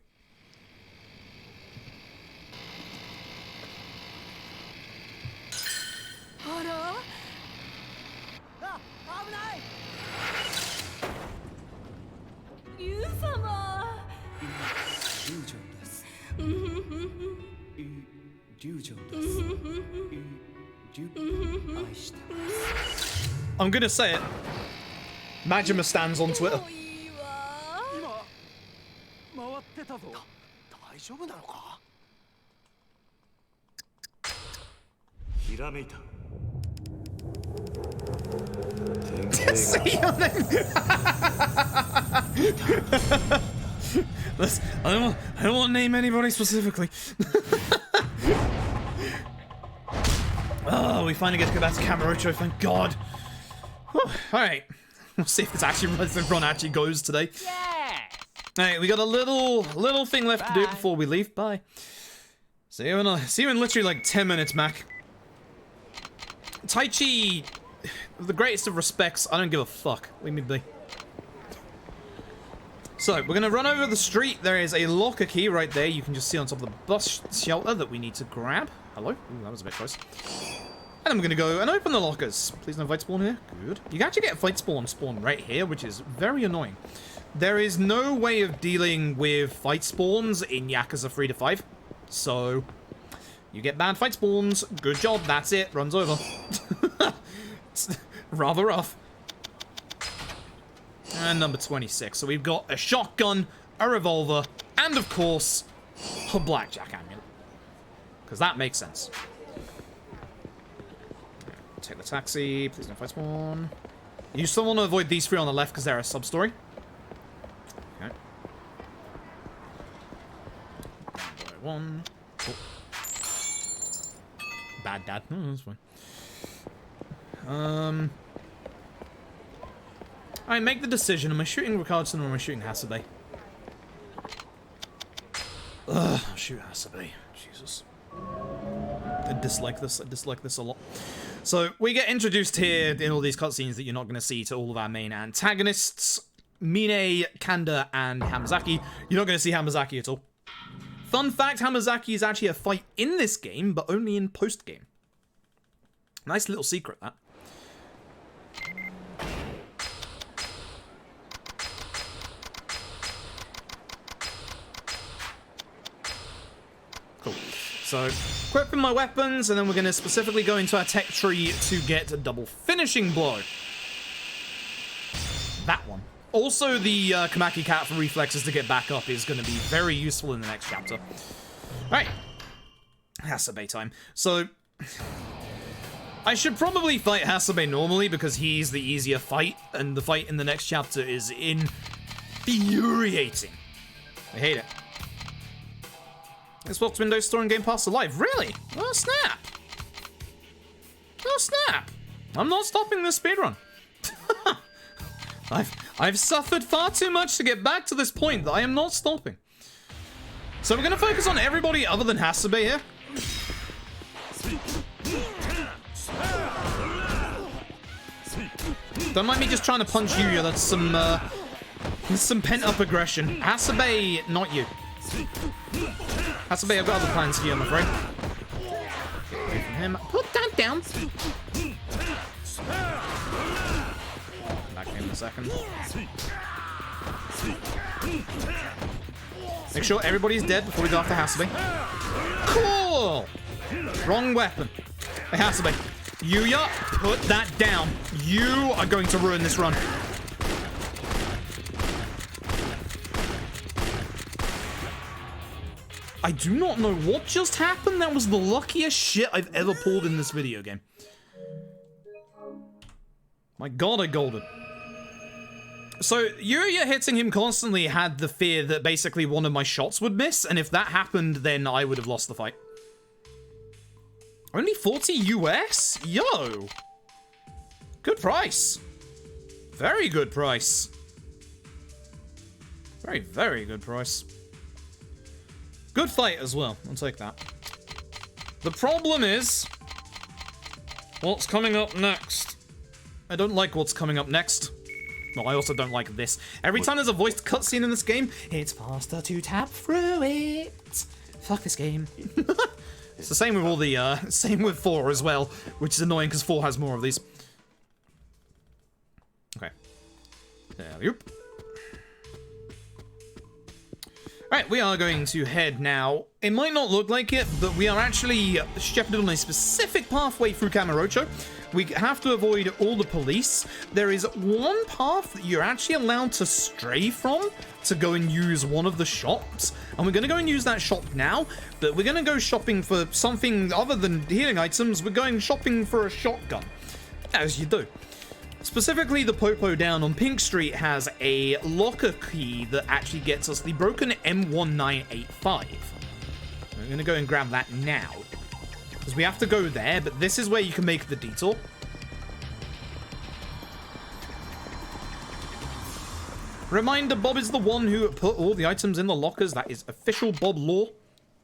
I'm gonna say it. Majima stands on Twitter. See you then. I don't want to name anybody specifically. Oh, we finally get to go back to Kamurocho, thank God. Alright. We'll see if this run actually goes today. Yeah. Alright, we got a little thing left to do before we leave. Bye. See you in literally like 10 minutes, Mac. Taichi, with the greatest of respects, I don't give a fuck. Leave me be. So, we're gonna run over the street. There is a locker key right there. You can just see on top of the bus shelter that we need to grab. Hello? Ooh, that was a bit close. And then we're gonna go and open the lockers. Please no fight spawn here. Good. You can actually get fight spawn right here, which is very annoying. There is no way of dealing with fight spawns in Yakuza 3 to 5. So, you get bad fight spawns. Good job. That's it. Runs over. It's rather rough. And number 26. So we've got a shotgun, a revolver, and of course, a blackjack amulet. Because that makes sense. Take the taxi. Please no fight spawn. You still want to avoid these 3 on the left because they're a sub-story. Okay. One. Oh. Bad dad. No, that's fine. Alright, make the decision. Am I shooting Ricardson or am I shooting Hasabe? Ugh, I'll shoot Hasabe. Jesus. I dislike this a lot. So, we get introduced here in all these cutscenes that you're not going to see to all of our main antagonists. Mine, Kanda, and Hamazaki. You're not going to see Hamazaki at all. Fun fact, Hamazaki is actually a fight in this game, but only in post-game. Nice little secret, that. Cool. So, equipping my weapons, and then we're going to specifically go into our tech tree to get a double finishing blow. That one. Also, the Kamaki Cat for reflexes to get back up is going to be very useful in the next chapter. Alright. Hasabe time. So, I should probably fight Hasabe normally because he's the easier fight, and the fight in the next chapter is infuriating. I hate it. Xbox, Windows Store, and Game Pass are live. Really? Oh, snap. Oh, snap. I'm not stopping this speedrun. I've suffered far too much to get back to this point that I am not stopping. So we're going to focus on everybody other than Hasabe here. Don't mind me just trying to punch Yuya. That's some pent-up aggression. Hasabe, not you. Hasabe, I've got other plans for you, I'm afraid. Get away from him. Put that down. Back in a second. Make sure everybody's dead before we go after Hasabe. Cool! Wrong weapon. Hey, Hasabe. Yuya, put that down. You are going to ruin this run. I do not know what just happened. That was the luckiest shit I've ever pulled in this video game. My god, I golden. So, Yuya hitting him constantly had the fear that basically one of my shots would miss, and if that happened, then I would have lost the fight. Only 40 US? Yo! Good price. Very good price. Very, very good price. Good fight as well. I'll take that. The problem is... what's coming up next? I don't like what's coming up next. Well, I also don't like this. Every time there's a voiced cutscene in this game, it's faster to tap through it. Fuck this game. It's the same with all the, same with 4 as well, which is annoying because 4 has more of these. Okay. There we go. Alright, we are going to head now. It might not look like it, but we are actually shepherded on a specific pathway through Kamurocho. We have to avoid all the police. There is one path that you're actually allowed to stray from to go and use one of the shops. And we're going to go and use that shop now, but we're going to go shopping for something other than healing items. We're going shopping for a shotgun, as you do. Specifically, the Popo down on Pink Street has a locker key that actually gets us the broken M1985. We're going to go and grab that now. Because we have to go there, but this is where you can make the detour. Reminder, Bob is the one who put all the items in the lockers. That is official Bob law.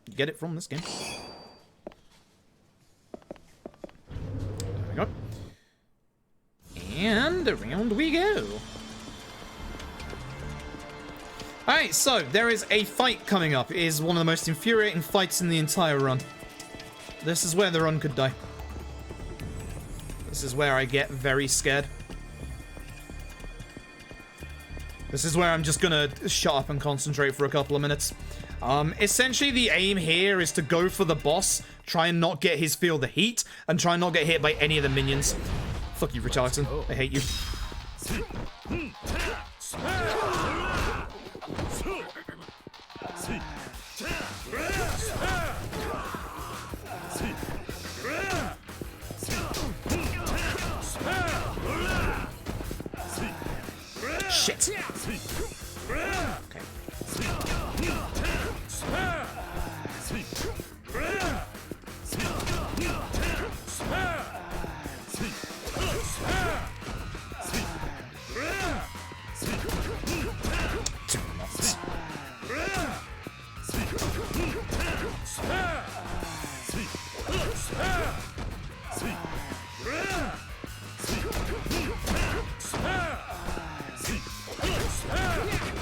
You get it from this game. There we go. And around we go. Alright, so there is a fight coming up. It is one of the most infuriating fights in the entire run. This is where the run could die. This is where I get very scared. This is where I'm just gonna shut up and concentrate for a couple of minutes. Essentially, the aim here is to go for the boss, try and not get his feel the heat, and try and not get hit by any of the minions. Fuck you, Richardson. I hate you. Shit. Okay.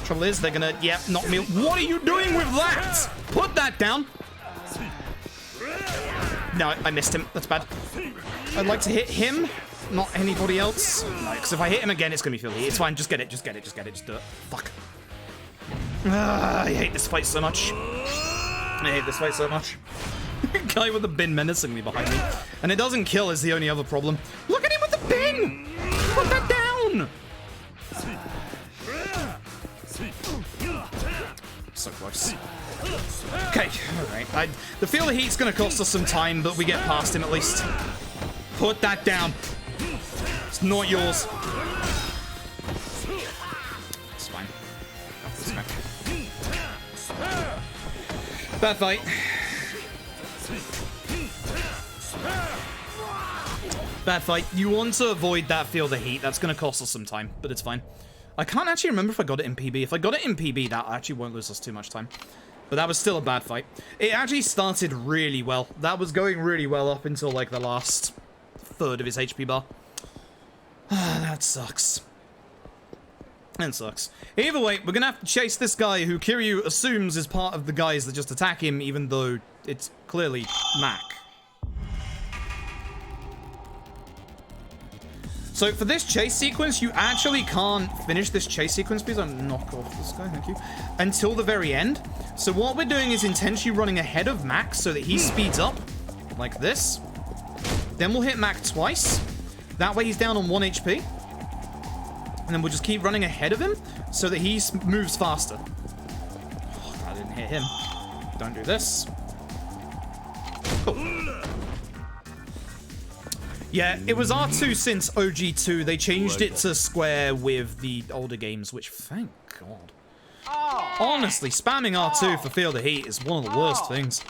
Trouble is, they're gonna, yep, knock me. What are you doing with that? Put that down. No, I missed him. That's bad. I'd like to hit him, not anybody else. Because if I hit him again, it's gonna be filthy. It's fine. Just get it. Just get it. Just get it. Just do it. Fuck. I hate this fight so much. I hate this fight so much. Guy with the bin menacingly behind me. And it doesn't kill is the only other problem. Look at him with the bin! Put that down! So close. Okay, alright. The feel of heat's gonna cost us some time, but we get past him at least. Put that down. It's not yours. It's fine. It's fine. Bad fight. Bad fight. You want to avoid that feel the heat. That's going to cost us some time, but it's fine. I can't actually remember if I got it in PB. If I got it in PB, that actually won't lose us too much time. But that was still a bad fight. It actually started really well. That was going really well up until, like, the last third of his HP bar. That sucks. That sucks. Either way, we're gonna have to chase this guy who Kiryu assumes is part of the guys that just attack him, even though it's clearly Mac. So for this chase sequence, you actually can't finish this chase sequence. Please don't knock off this guy, thank you. Until the very end. So what we're doing is intentionally running ahead of Mac so that he speeds up, like this. Then we'll hit Mac twice. That way he's down on 1 HP. And then we'll just keep running ahead of him so that he moves faster. Oh, I didn't hit him. Don't do this. Cool. Yeah, it was R2 since OG2. They changed it to square with the older games, which, thank God. Honestly, spamming R2 for Feel the Heat is one of the worst things.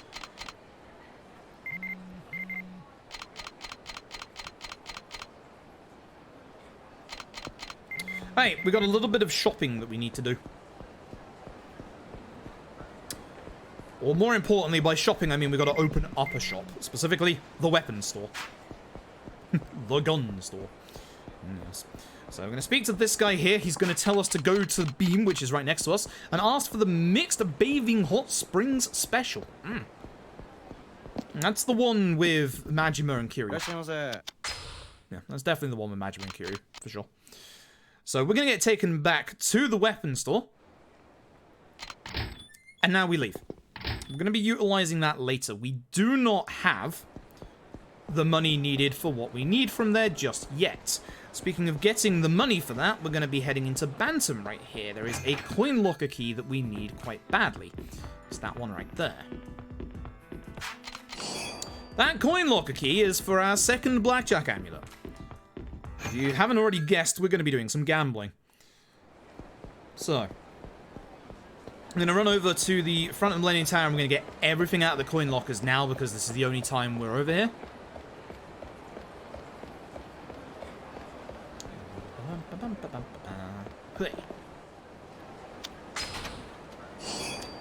Hey, we got a little bit of shopping that we need to do. Or more importantly, by shopping, I mean we got to open up a shop. Specifically, the weapons store. The gun store. Yes. So I'm going to speak to this guy here. He's going to tell us to go to the beam, which is right next to us, and ask for the mixed bathing hot springs special. That's the one with Majima and Kiryu. Yeah, that's definitely the one with Majima and Kiryu, for sure. So we're going to get taken back to the weapons store. And now we leave. We're going to be utilizing that later. We do not have the money needed for what we need from there just yet. Speaking of getting the money for that, we're going to be heading into Bantam right here. There is a coin locker key that we need quite badly. It's that one right there. That coin locker key is for our second blackjack amulet. If you haven't already guessed, we're going to be doing some gambling. So, I'm going to run over to the front of Millennium Tower. I'm going to get everything out of the coin lockers now because this is the only time we're over here.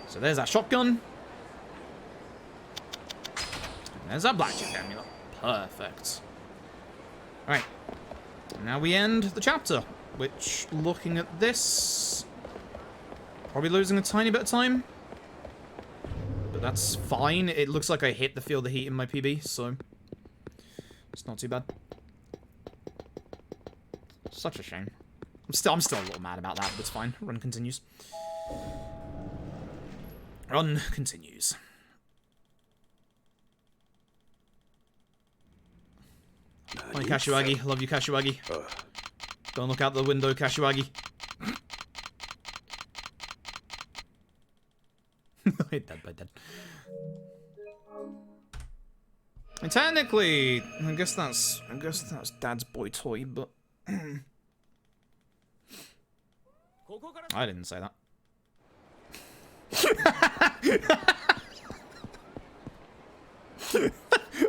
So there's that shotgun. And there's that blackjack amulet. Perfect. Alright. Now we end the chapter, which, looking at this, probably losing a tiny bit of time. But that's fine. It looks like I hit the Feel the Heat in my PB, so it's not too bad. Such a shame. I'm still a little mad about that, but it's fine. Run continues. Run continues. Hi, Kashiwagi. Love you, Kashiwagi. Don't look out the window, Kashiwagi. Dead by dead. And technically, I guess that's Dad's boy toy, but I didn't say that.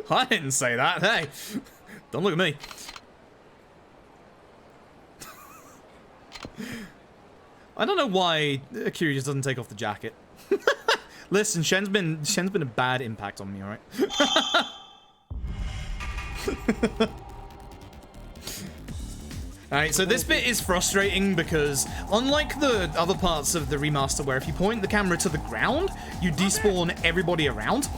I didn't say that. Hey, don't look at me. I don't know why Kiryu just doesn't take off the jacket. Listen, Shen's been a bad impact on me, alright? Alright, so this bit is frustrating because unlike the other parts of the remaster where if you point the camera to the ground, you despawn everybody around.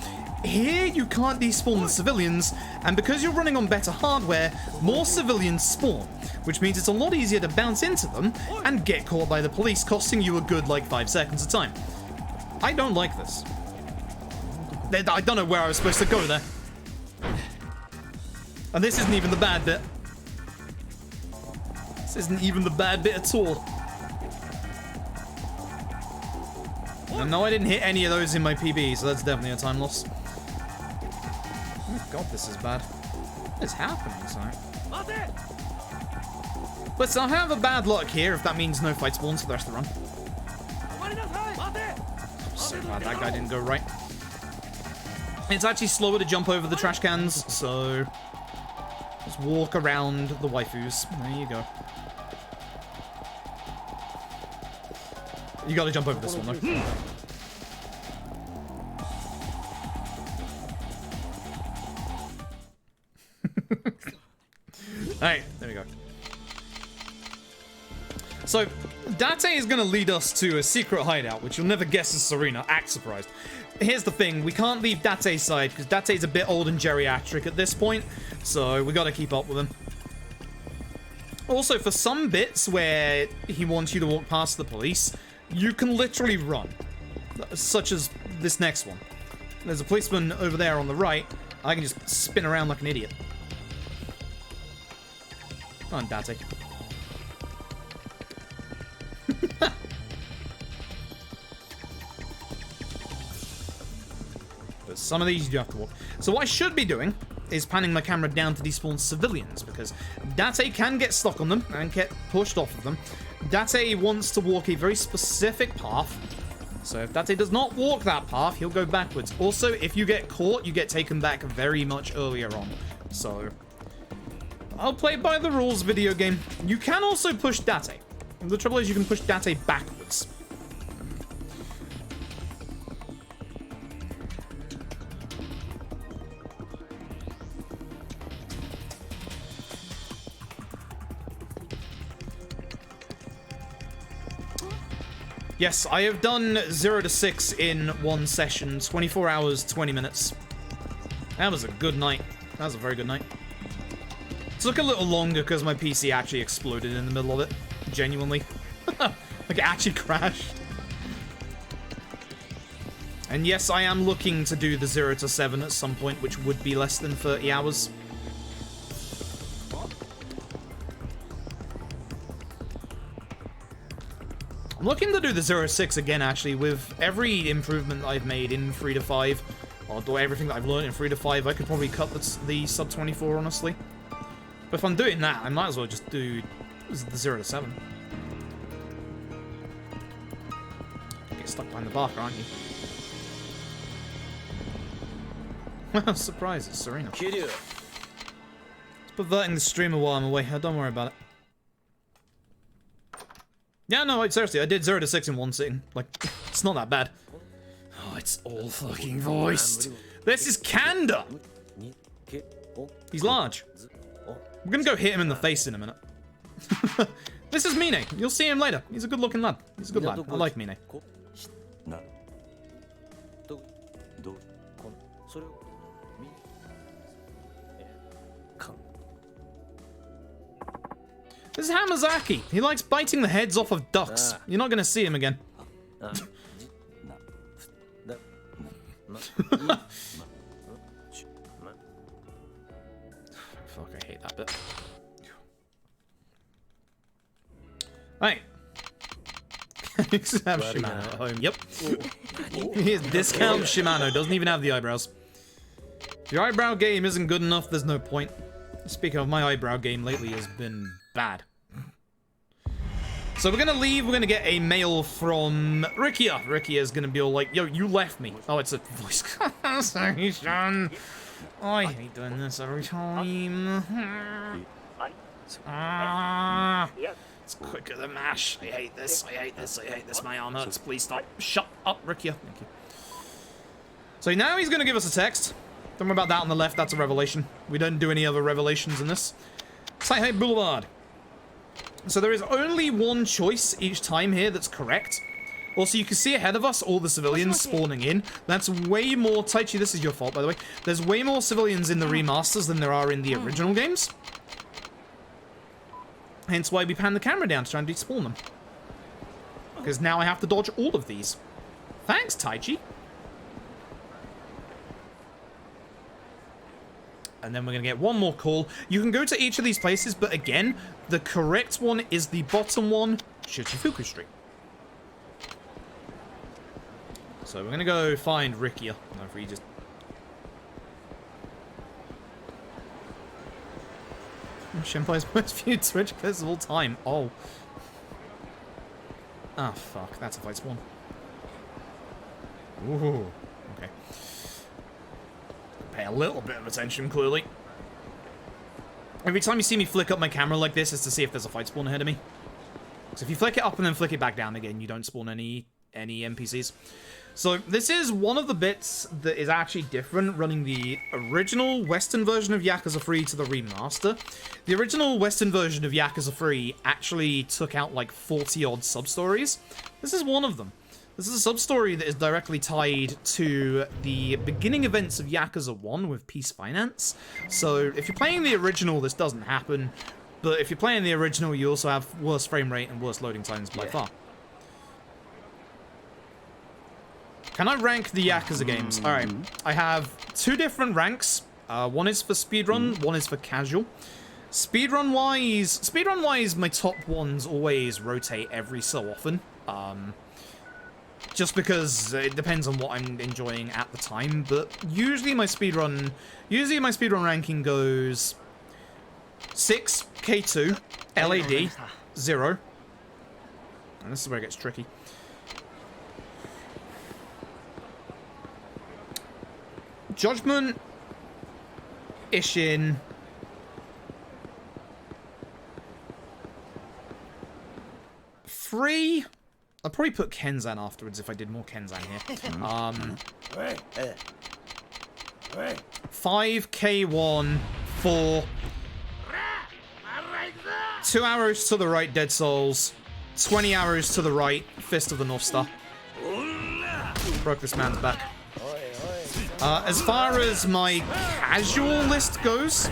Here, you can't despawn the civilians, and because you're running on better hardware, more civilians spawn, which means it's a lot easier to bounce into them and get caught by the police, costing you a good, like, 5 seconds of time. I don't like this. I don't know where I was supposed to go there. And this isn't even the bad bit. This isn't even the bad bit at all. And no, I didn't hit any of those in my PB, so that's definitely a time loss. Oh god, this is bad. What is happening, sorry? But I have a bad luck here if that means no fight spawns for the rest of the run. So glad that guy didn't go right. It's actually slower to jump over the trash cans, so just walk around the waifus. There you go. You gotta jump over this one, though. Alright, there we go. So, Date is going to lead us to a secret hideout, which you'll never guess is Serena. Act surprised. Here's the thing, we can't leave Date's side, because Date's a bit old and geriatric at this point, so we got to keep up with him. Also, for some bits where he wants you to walk past the police, you can literally run. Such as this next one. There's a policeman over there on the right. I can just spin around like an idiot. Come on, Date. But some of these you do have to walk. So what I should be doing is panning my camera down to despawn civilians, because Date can get stuck on them and get pushed off of them. Date wants to walk a very specific path, so if Date does not walk that path, he'll go backwards. Also, if you get caught, you get taken back very much earlier on. So, I'll play by the rules, video game. You can also push Date. The trouble is you can push Date backwards. Yes, I have done 0 to 6 in one session, 24 hours, 20 minutes. That was a good night. That was a very good night. It took a little longer because my PC actually exploded in the middle of it. Genuinely. Like, it actually crashed. And yes, I am looking to do the 0 to 7 at some point, which would be less than 30 hours. I'm looking to do the 0 to 6 again, actually, with every improvement I've made in 3 to 5, or everything that I've learned in 3 to 5, I could probably cut the sub 24, honestly. But if I'm doing that, I might as well just do the 0 to 7. Get stuck behind the barker, aren't you? Well, surprise, it's Serena. It's perverting the streamer while I'm away. Don't worry about it. Yeah, no, seriously, I did 0 to 6 in one sitting. Like, it's not that bad. Oh, it's all fucking voiced. This is Kanda! He's large. We're gonna go hit him in the face in a minute. This is Mine. You'll see him later. He's a good looking lad. He's a good lad. I like Mine. This is Hamazaki. He likes biting the heads off of ducks. You're not gonna see him again. Fuck, I hate that bit. Right. Have Shimano at home. Yep. Here's discount Shimano. Doesn't even have the eyebrows. If your eyebrow game isn't good enough, there's no point. Speaking of, my eyebrow game lately has been bad. So we're gonna leave. We're gonna get a mail from Rikia. Rikia's gonna be all like, yo, you left me. Oh, it's a voice conversation. Oh, I hate doing this every time. It's quicker than MASH. I hate this. I hate this. I hate this. My arm hurts. Please stop. Shut up, Rikia. Thank you. So now he's gonna give us a text. Don't worry about that on the left. That's a revelation. We don't do any other revelations in this. Saihei Boulevard. So there is only one choice each time here that's correct. Also, you can see ahead of us all the civilians spawning in. That's way more... Taichi, this is your fault, by the way. There's way more civilians in the remasters than there are in the original games. Hence why we pan the camera down to try and despawn them. Because now I have to dodge all of these. Thanks, Taichi. And then we're going to get one more call. You can go to each of these places, but again, the correct one is the bottom one, Shichifuku Street. So we're going to go find Rikia. If we just... Shinpai's most viewed Twitch clips of all time. Oh. Ah, fuck. That's a fight spawn. Ooh. Okay. Pay a little bit of attention, clearly. Every time you see me flick up my camera like this is to see if there's a fight spawn ahead of me. So if you flick it up and then flick it back down again, you don't spawn any NPCs. So this is one of the bits that is actually different, running the original Western version of Yakuza 3 to the remaster. The original Western version of Yakuza 3 actually took out like 40-odd sub-stories. This is one of them. This is a sub-story that is directly tied to the beginning events of Yakuza 1 with Peace Finance. So if you're playing the original, this doesn't happen. But if you're playing the original, you also have worse frame rate and worse loading times by far. Can I rank the Yakuza games? Alright, I have 2 different ranks. One is for speedrun, one is for casual. Speedrun-wise, my top ones always rotate every so often. Just because it depends on what I'm enjoying at the time, but usually my speedrun ranking goes 6, K2, LAD, 0. And this is where it gets tricky. Judgment, Ishin, Free. I'll probably put Kenzan afterwards if I did more Kenzan here. 5, K1, 4. 2 arrows to the right, Dead Souls. 20 arrows to the right, Fist of the North Star. Broke this man's back. As far as my casual list goes,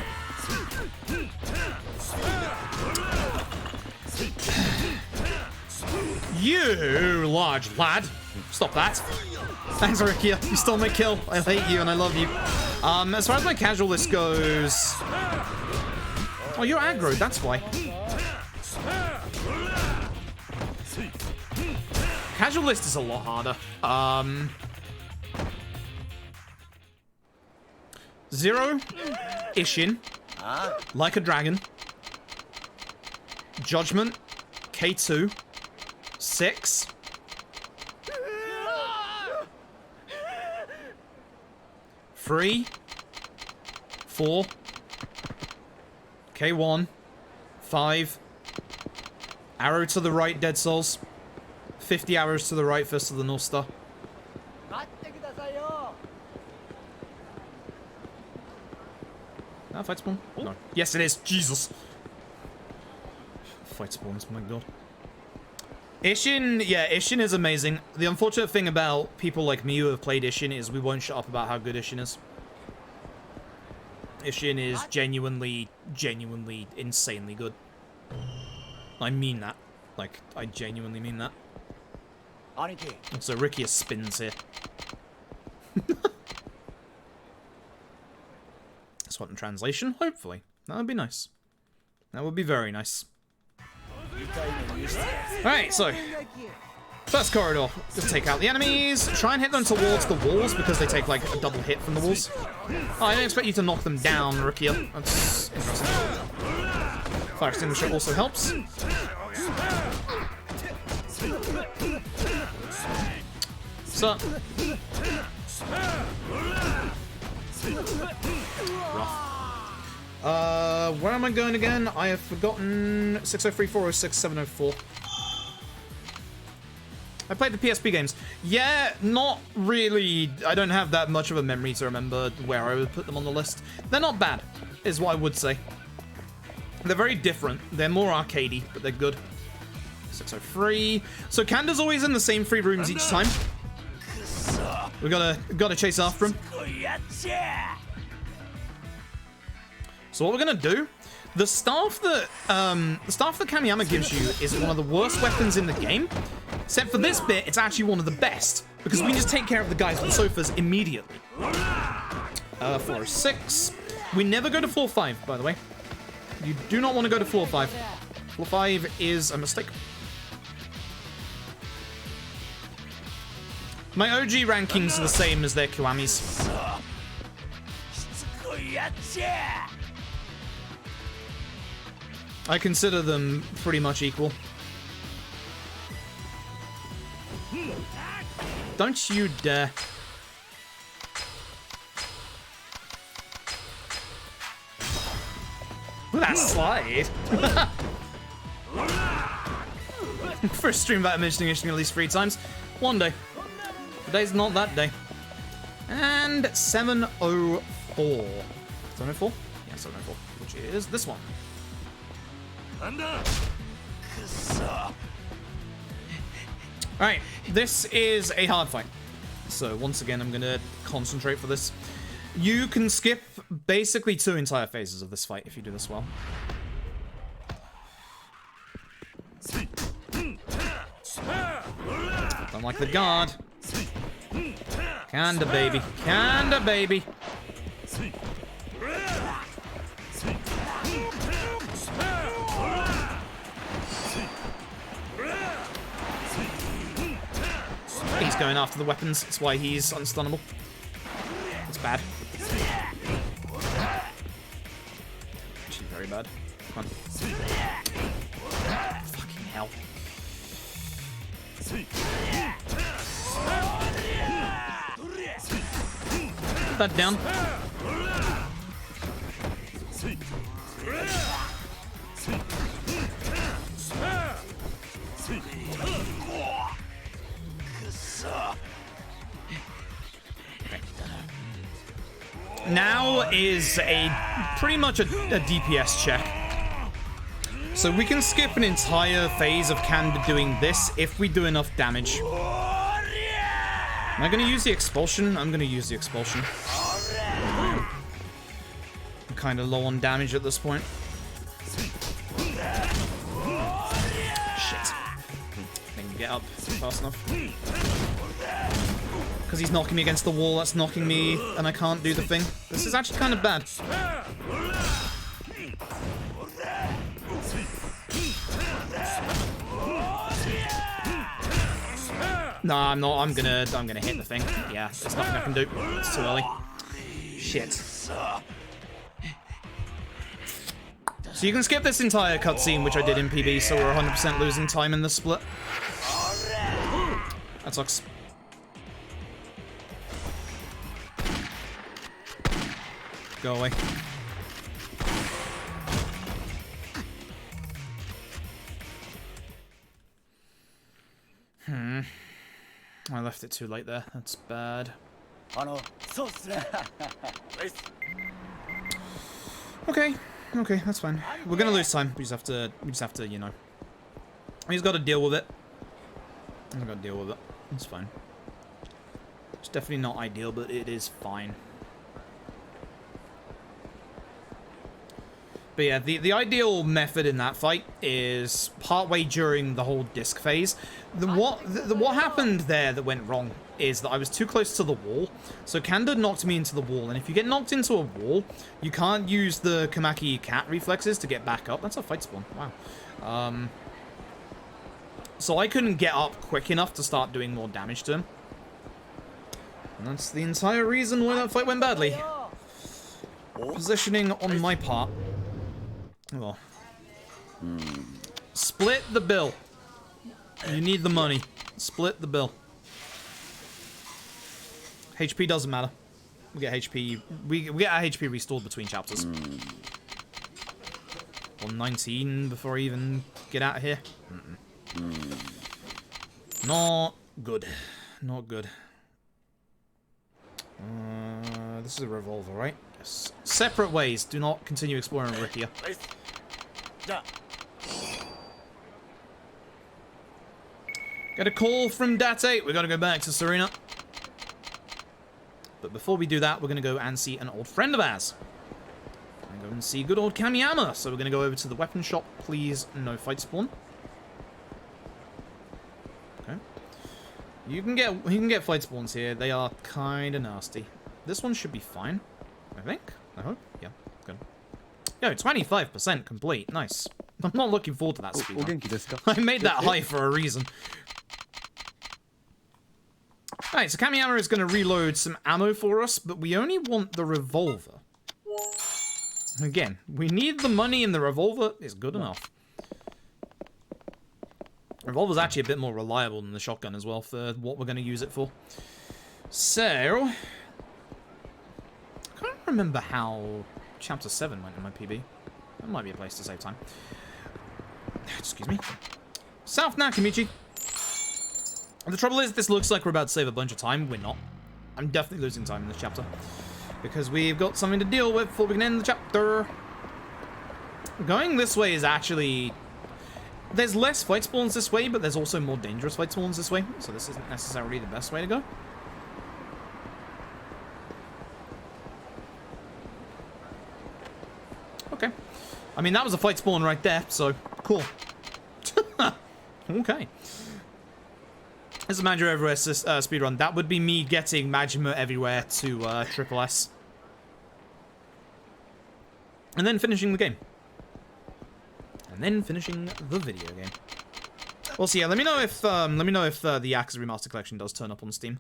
you large lad, stop that. Thanks, Ricky. You stole my kill. I hate you and I love you. As far as my casual list goes, oh, you're aggro. That's why. Casual list is a lot harder. 0, Ishin, Like a Dragon, Judgment, K2, 6, Free, 4, K1, 5, Arrow to the right, Dead Souls, 50 arrows to the right, Fist of the North Star. Fight spawn? No. Yes, it is. Jesus. Fight spawns, my god. Ishin, yeah, Ishin is amazing. The unfortunate thing about people like me who have played Ishin is we won't shut up about how good Ishin is. Ishin is genuinely insanely good. I mean that. Like, I genuinely mean that. Also, Ricky has spins here. What in translation? Hopefully. That would be nice. That would be very nice. Alright, so first corridor. Just take out the enemies. Try and hit them towards the walls because they take like a double hit from the walls. Oh, I didn't expect you to knock them down, Rukia. That's interesting. Fire extinguisher also helps. So where am I going again? I have forgotten. 603, 406, 704. I played the PSP games. Yeah, not really. I don't have that much of a memory to remember where I would put them on the list. They're not bad, is what I would say. They're very different. They're more arcadey, but they're good. 603. So Kanda's always in the same 3 rooms each time. We gotta chase after him. So what we're gonna do, the staff that Kamiyama gives you is one of the worst weapons in the game. Except for this bit, it's actually one of the best because we just take care of the guys on sofas immediately. 406. We never go to floor 5, by the way. You do not want to go to floor 5. Floor 5 is a mistake. My OG rankings are the same as their Kiwami's. I consider them pretty much equal. Don't you dare. Look at that slide. First stream about mentioning at least 3 times. One day. Today's not that day. And 704. 704? Yeah, 704. Which is this one. Alright, this is a hard fight. So once again, I'm gonna concentrate for this. You can skip basically 2 entire phases of this fight if you do this well. Don't like the guard. Kinda baby. Kinda baby. He's going after the weapons. That's why he's unstunnable. It's bad. Actually, very bad. Come on. Fucking hell. Put that down. Now is pretty much a DPS check. So we can skip an entire phase of Kanda doing this if we do enough damage. Am I going to use the expulsion? I'm going to use the expulsion. I'm kind of low on damage at this point. Shit. I can get up fast enough. Because he's knocking me against the wall, that's knocking me, and I can't do the thing. This is actually kind of bad. Nah, I'm not. I'm gonna hit the thing. Yeah, there's nothing I can do. It's too early. Shit. So you can skip this entire cutscene, which I did in PB, so we're 100% losing time in the split. That sucks. Go away. I left it too late there. That's bad. Okay, that's fine. We're gonna lose time. We just have to, you know. We just gotta deal with it. I gotta deal with it. It's fine. It's definitely not ideal, but it is fine. But yeah, the ideal method in that fight is partway during the whole disc phase. What happened there that went wrong is that I was too close to the wall. So Kanda knocked me into the wall, and if you get knocked into a wall, you can't use the Kamaki cat reflexes to get back up. That's a fight spawn. Wow. So I couldn't get up quick enough to start doing more damage to him. And that's the entire reason why that fight went badly. Positioning on my part. Oh. Split the bill. You need the money. Split the bill. HP doesn't matter. We get HP. We get our HP restored between chapters. 119 before I even get out of here. Not good. Not good. This is a revolver, right? Yes. Separate ways. Do not continue exploring Rikia. Get a call from Dat8. We gotta go back to Serena. But before we do that, we're gonna go and see an old friend of ours. And go and see good old Kamiyama. So we're gonna go over to the weapon shop. Please, no fight spawn. Okay. You can get fight spawns here. They are kind of nasty. This one should be fine, I think. I hope. Yeah, good. Yo, 25% complete. Nice. I'm not looking forward to that speed. I made that high for a reason. Alright, so Kamiyama is going to reload some ammo for us, but we only want the revolver. Again, we need the money, and the revolver is good enough. Revolver's actually a bit more reliable than the shotgun as well for what we're going to use it for. So, I can't remember how Chapter 7 went in my PB. That might be a place to save time. Excuse me. South Nakamichi. The trouble is, this looks like we're about to save a bunch of time. We're not. I'm definitely losing time in this chapter. Because we've got something to deal with before we can end the chapter. Going this way is actually... There's less fight spawns this way, but there's also more dangerous fight spawns this way. So this isn't necessarily the best way to go. Okay. I mean, that was a fight spawn right there, so cool. Okay. This is Majima Everywhere speedrun. That would be me getting Majima Everywhere to Triple S. And then finishing the game. And then finishing the video game. Well, so yeah, let me know if the Yakuza Remastered Collection does turn up on Steam.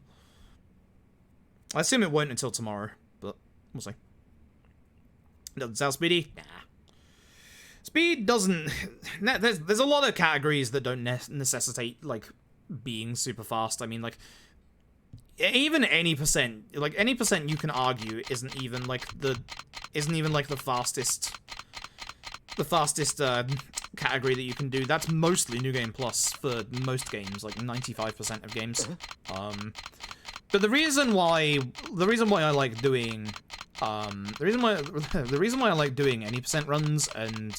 I assume it won't until tomorrow, but we'll see. Doesn't sound speedy? Nah. Speed doesn't... There's a lot of categories that don't necessitate, like, being super fast. I mean, like, even any percent you can argue isn't even like the fastest category that you can do. That's mostly New Game Plus for most games, like 95% of games. But the reason why I like doing the reason why I like doing any percent runs, and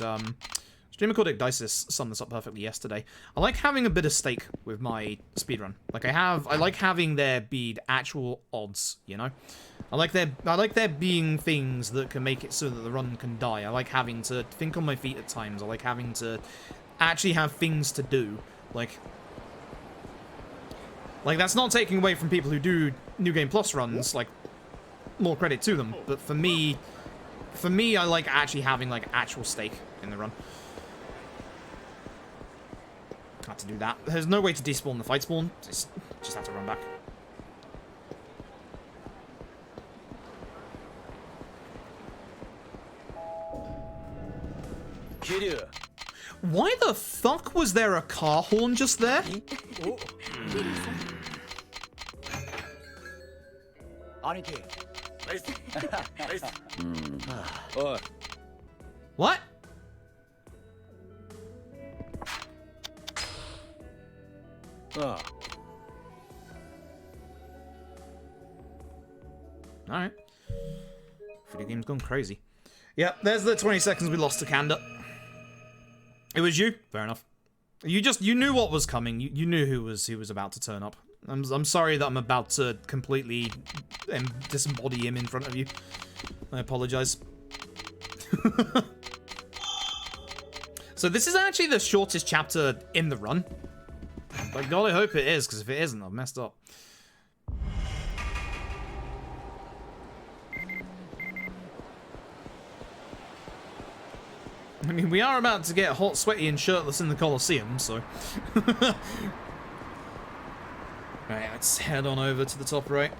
streamer called Igdisis summed this up perfectly yesterday. I like having a bit of stake with my speedrun. Like I like having there be actual odds, you know? I like there being things that can make it so that the run can die. I like having to think on my feet at times. I like having to actually have things to do. Like that's not taking away from people who do New Game Plus runs, like, more credit to them. But for me, I like actually having, like, actual stake in the run. Had to do that. There's no way to despawn the fight spawn. Just have to run back. Why the fuck was there a car horn just there? What? Alright. Video game's gone crazy. Yep, there's the 20 seconds we lost to Kanda. It was you? Fair enough. You knew what was coming. You knew who was about to turn up. I'm sorry that I'm about to completely disembody him in front of you. I apologize. So this is actually the shortest chapter in the run. By God, I hope it is, because if it isn't, I've messed up. I mean, we are about to get hot, sweaty, and shirtless in the Colosseum, so... Alright, let's head on over to the top right.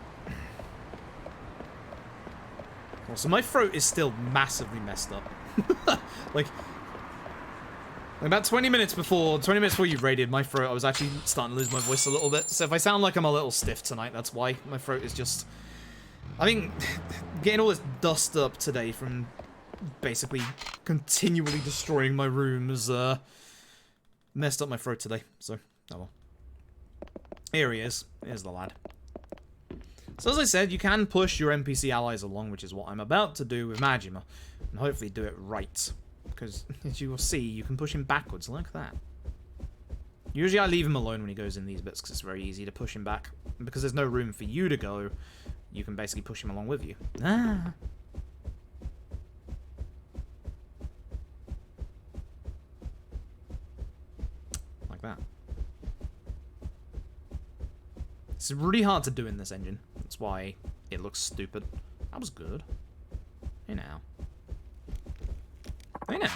Also, my throat is still massively messed up. like about 20 minutes before you raided, my throat, I was actually starting to lose my voice a little bit. So if I sound like I'm a little stiff tonight, that's why. My throat is just... I think getting all this dust up today from basically continually destroying my room has messed up my throat today. So, oh well. Here he is. Here's the lad. So as I said, you can push your NPC allies along, which is what I'm about to do with Majima. And hopefully do it right. Because, as you will see, you can push him backwards like that. Usually I leave him alone when he goes in these bits, because it's very easy to push him back. And because there's no room for you to go, you can basically push him along with you. Ah. Like that. It's really hard to do in this engine. That's why it looks stupid. That was good. Hey now. Hey now.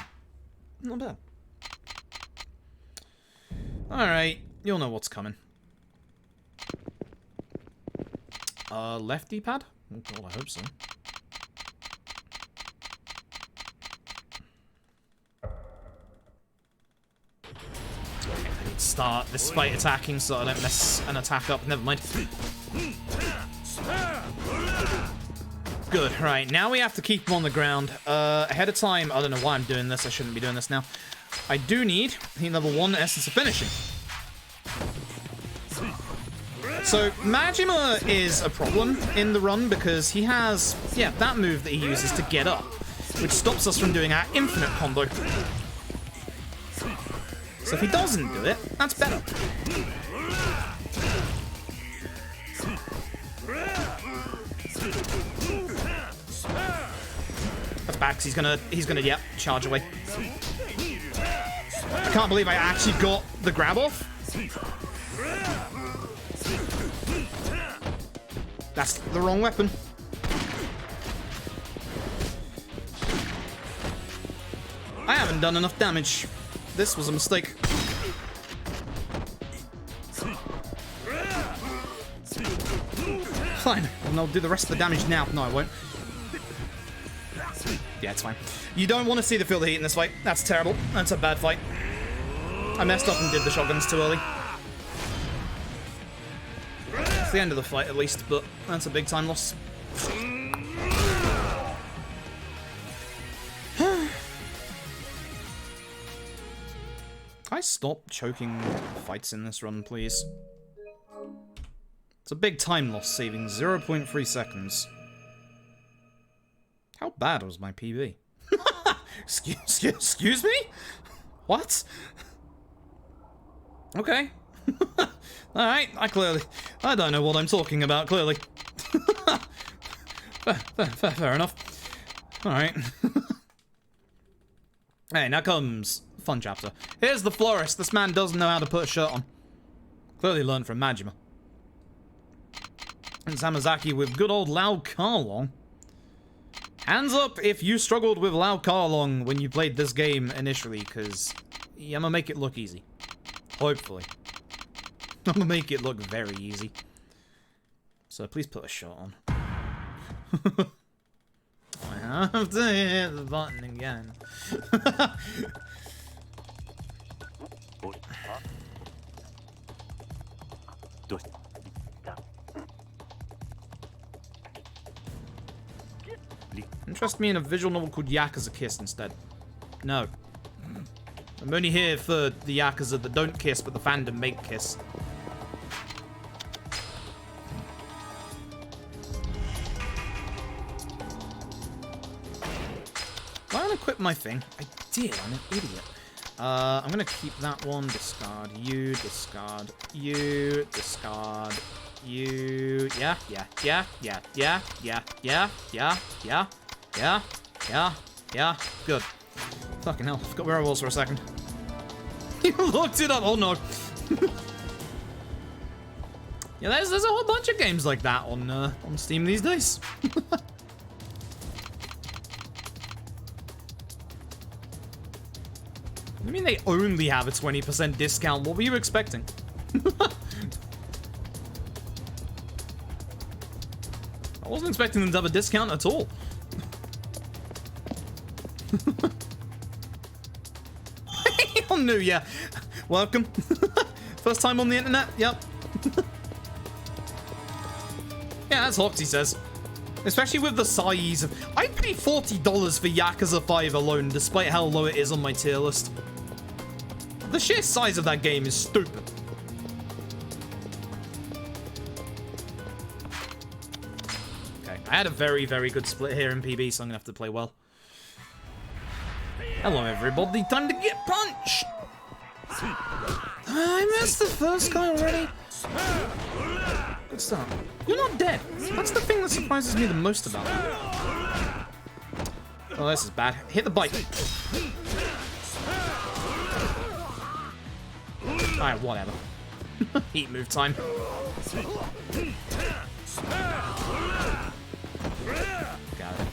Not bad. Alright. You'll know what's coming. Left D-pad? Oh god, I hope so. start this fight attacking so I don't mess an attack up. Never mind. Good, right, now we have to keep him on the ground. Ahead of time, I don't know why I'm doing this, I shouldn't be doing this now. I do need level 1 Essence of Finishing. So, Majima is a problem in the run because he has, yeah, that move that he uses to get up, which stops us from doing our infinite combo. So if he doesn't do it, that's better. That's bad because he's gonna, yeah, charge away. I can't believe I actually got the grab off. That's the wrong weapon. I haven't done enough damage. This was a mistake. Fine, and I'll do the rest of the damage now. No, I won't. Yeah, it's fine. You don't want to see the field of heat in this fight. That's terrible. That's a bad fight. I messed up and did the shotguns too early. It's the end of the fight, at least, but that's a big time loss. Can I stop choking fights in this run, please? It's a big time loss, saving 0.3 seconds. How bad was my PB? Excuse me? What? Okay. Alright, I don't know what I'm talking about, clearly. Fair enough. Alright. Hey, now comes fun chapter. Here's the florist. This man doesn't know how to put a shirt on. Clearly learned from Majima. And Samazaki with good old Lau Ka Long. Hands up if you struggled with Lau Ka Long when you played this game initially, because I'm gonna make it look easy. Hopefully. I'm gonna make it look very easy. So please put a shot on. I have to hit the button again. Interest me in a visual novel called Yakuza Kiss instead. No. I'm only here for the Yakuza that don't kiss, but the fandom make kiss. Why don't I equip my thing? I did, I'm an idiot. I'm gonna keep that one, discard you, discard you, discard you. Yeah. Good. Fucking hell, I forgot where I was for a second. You looked it up, oh no. Yeah, there's a whole bunch of games like that on Steam these days. I mean, they only have a 20% discount. What were you expecting? I wasn't expecting them to have a discount at all. Oh no, yeah. Welcome. First time on the internet? Yep. Yeah, that's Hoxie says. Especially with the size of... I paid $40 for Yakuza 5 alone, despite how low it is on my tier list. The sheer size of that game is stupid. Okay, I had a very, very good split here in PB, so I'm gonna have to play well. Hello, everybody. Time to get punched! I missed the first guy already. Good start. You're not dead. That's the thing that surprises me the most about you. Oh, this is bad. Hit the bike. Alright, whatever. Heat move time. Got it.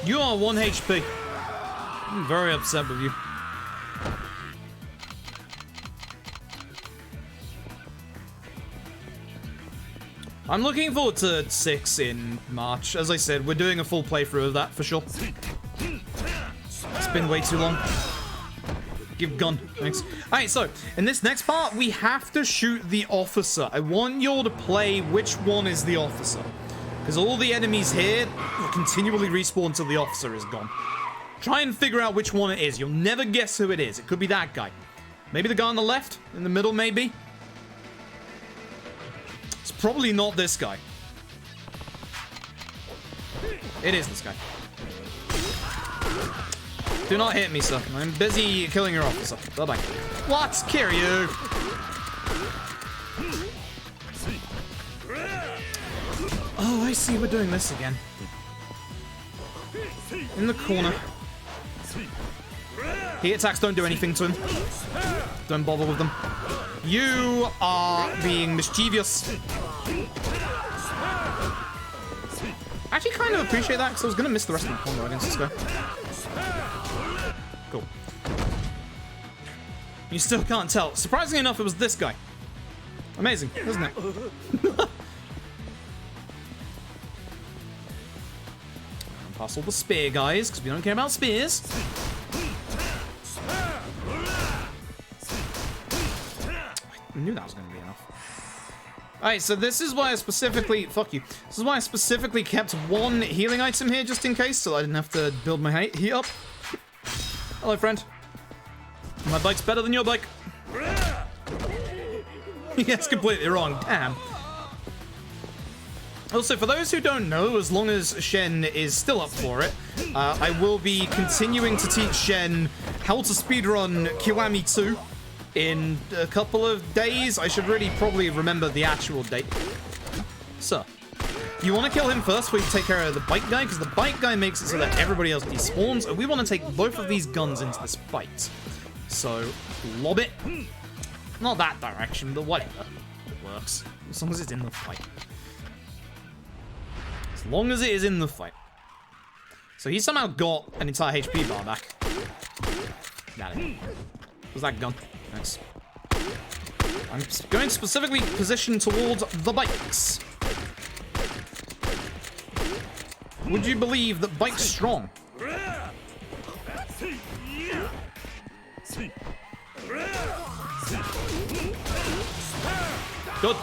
You are 1 HP. I'm very upset with you. I'm looking forward to 6 in March. As I said, we're doing a full playthrough of that for sure. been way too long. Give gun. Thanks. Alright, so, in this next part, we have to shoot the officer. I want you all to play which one is the officer. Because all the enemies here will continually respawn until the officer is gone. Try and figure out which one it is. You'll never guess who it is. It could be that guy. Maybe the guy on the left? In the middle, maybe? It's probably not this guy. It is this guy. Do not hit me, sir. I'm busy killing your officer. Bye-bye. What? Kiryu! Oh, I see. We're doing this again. In the corner. Heat attacks don't do anything to him. Don't bother with them. You are being mischievous. I actually kind of appreciate that, because I was going to miss the rest of my combo against this guy. Cool. You still can't tell. Surprisingly enough, it was this guy. Amazing, isn't it? Pass all the spear guys, because we don't care about spears. I knew that was going to be enough. Alright, so this is why I specifically... Fuck you. This is why I specifically kept one healing item here, just in case, so I didn't have to build my heat up. Hello, friend. My bike's better than your bike. Yes, completely wrong. Damn. Also, for those who don't know, as long as Shen is still up for it, I will be continuing to teach Shen how to speedrun Kiwami 2 in a couple of days. I should really probably remember the actual date. So, you want to kill him first before you take care of the bike guy, because the bike guy makes it so that everybody else despawns, and we want to take both of these guns into this fight. So, lob it. Not that direction, but whatever. It works. As long as it's in the fight. As long as it is in the fight. So he somehow got an entire HP bar back. Got it. Where's that gun? Nice. I'm going specifically positioned towards the bikes. Would you believe that bike's strong? Good.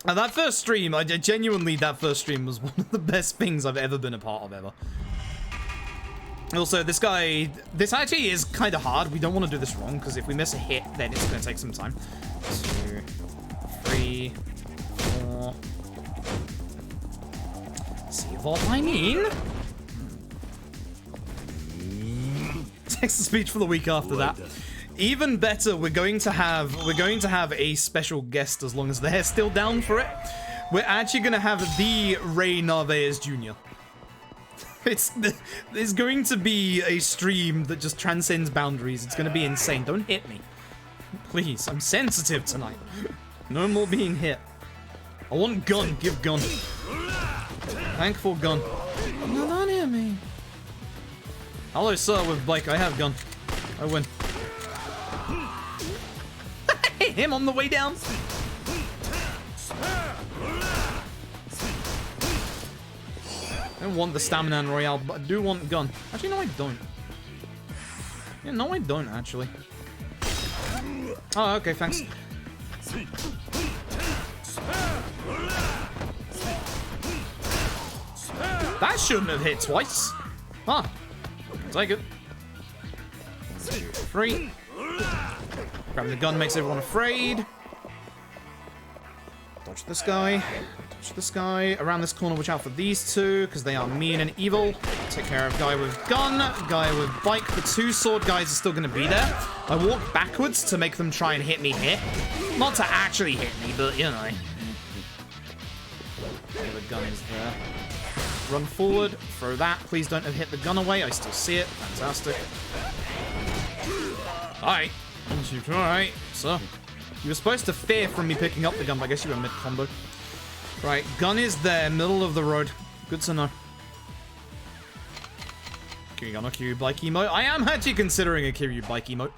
And that first stream, genuinely, that first stream was one of the best things I've ever been a part of ever. Also, this guy, this actually is kind of hard. We don't want to do this wrong, because if we miss a hit, then it's going to take some time. 2, 3, 4. See what I mean? Text to speech for the week after that. Even better, we're going to have a special guest as long as they're still down for it. We're actually going to have the Rey Narvaez Jr. It's going to be a stream that just transcends boundaries. It's going to be insane. Don't hit me. Please, I'm sensitive tonight. No more being hit. I want gun. Give gun. Thankful gun. No, don't hit me. Hello, sir, with bike. I have gun. I win. Hit him on the way down. I don't want the stamina in Royale, but I do want gun. Actually, no, I don't. Yeah, no, I don't, actually. Oh, okay, thanks. That shouldn't have hit twice. Huh. I'll take it. 1, 2, 3. Grabbing the gun makes everyone afraid. Dodge this guy. Dodge this guy. Around this corner, watch out for these two, because they are mean and evil. Take care of guy with gun, guy with bike. The 2 sword guys are still going to be there. I walk backwards to make them try and hit me here. Not to actually hit me, but, you know. The gun is there. Run forward. Throw that. Please don't have hit the gun away. I still see it. Fantastic. Alright. Alright, so. You were supposed to fear from me picking up the gun, but I guess you were mid-combo. Right, gun is there, middle of the road. Good to know. Kiryu no Kiryu bike emote. I am actually considering a Kiryu bike emote.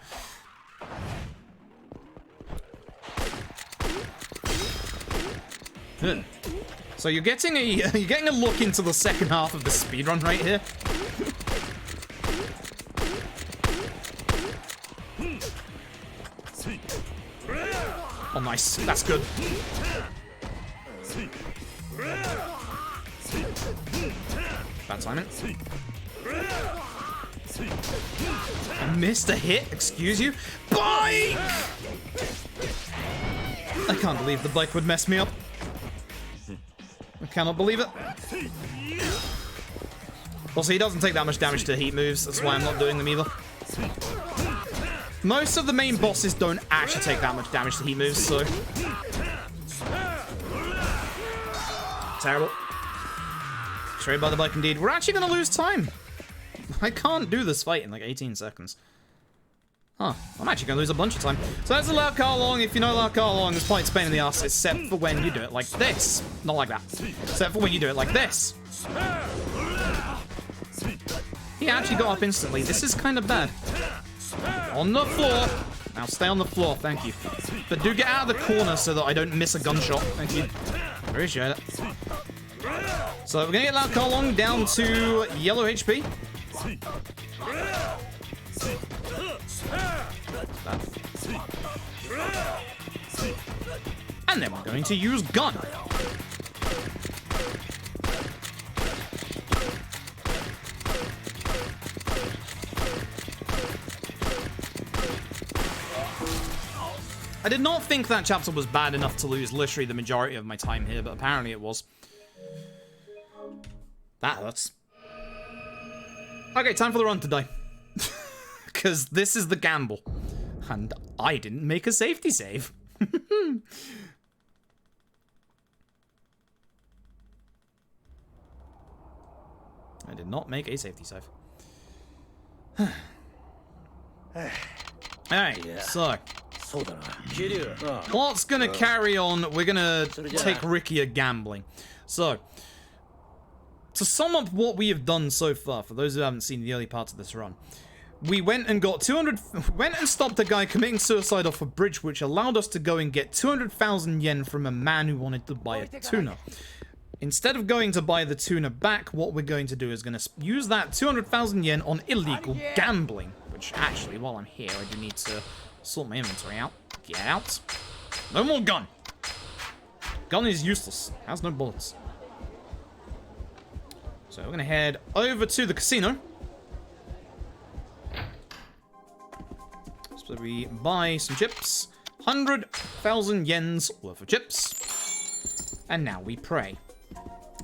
Good. So you're getting a look into the second half of the speedrun right here. Oh, nice. That's good. Bad timing. I missed a hit. Excuse you. Bike! I can't believe the bike would mess me up. I cannot believe it. Also, he doesn't take that much damage to heat moves. That's why I'm not doing them either. Most of the main bosses don't actually take that much damage to heat moves, so... Terrible. Straight by the bike indeed. We're actually going to lose time. I can't do this fight in like 18 seconds. Huh. I'm actually going to lose a bunch of time. So that's the Lau Ka Long. If you know Lau Ka Long, this fight's pain in the ass, except for when you do it like this. Not like that. Except for when you do it like this. He actually got up instantly. This is kind of bad. On the floor. Now stay on the floor, thank you. But do get out of the corner so that I don't miss a gunshot. Thank you. Appreciate it. So we're gonna get Lau Ka Long down to yellow HP. And then we're going to use gun. I did not think that chapter was bad enough to lose literally the majority of my time here, but apparently it was. That hurts. Okay, time for the run to die. Because this is the gamble. And I didn't make a safety save. I did not make a safety save. Alright, so... What's gonna carry on? We're gonna take Ricky gambling. So, to sum up what we have done so far, for those who haven't seen the early parts of this run, we went and got went and stopped a guy committing suicide off a bridge, which allowed us to go and get 200,000 yen from a man who wanted to buy a tuna. Instead of going to buy the tuna back, what we're going to do is going to use that 200,000 yen on illegal gambling. Which, actually, while I'm here, I do need to sort my inventory out. Get out. No more gun. Gun is useless. Has no bullets. So we're going to head over to the casino. So we buy some chips. 100,000 yens worth of chips. And now we pray.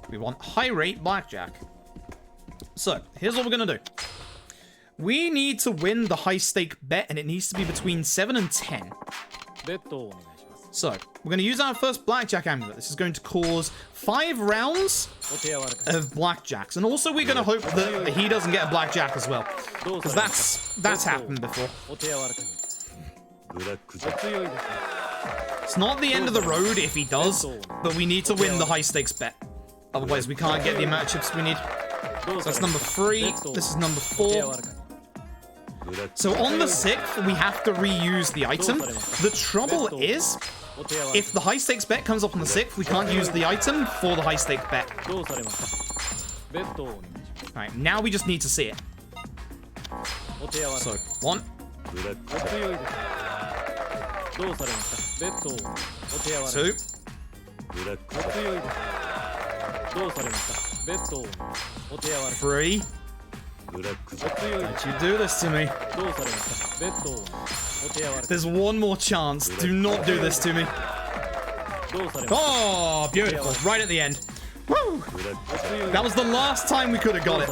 We want high rate blackjack. So, here's what we're going to do. We need to win the high stake bet, and it needs to be between 7 and 10. So, we're going to use our first blackjack amulet. This is going to cause 5 rounds of blackjacks. And also we're going to hope that he doesn't get a blackjack as well. Because that's happened before. It's not the end of the road if he does, but we need to win the high stakes bet. Otherwise we can't get the amount of chips we need. So that's number 3. This is number 4. So on the 6th, we have to reuse the item. The trouble is, if the high stakes bet comes up on the 6th, we can't use the item for the high stake bet. Alright, now we just need to see it. So, 1. 2. 3. Don't you do this to me. There's one more chance. Do not do this to me. Oh, beautiful. Right at the end. Woo! That was the last time we could have got it.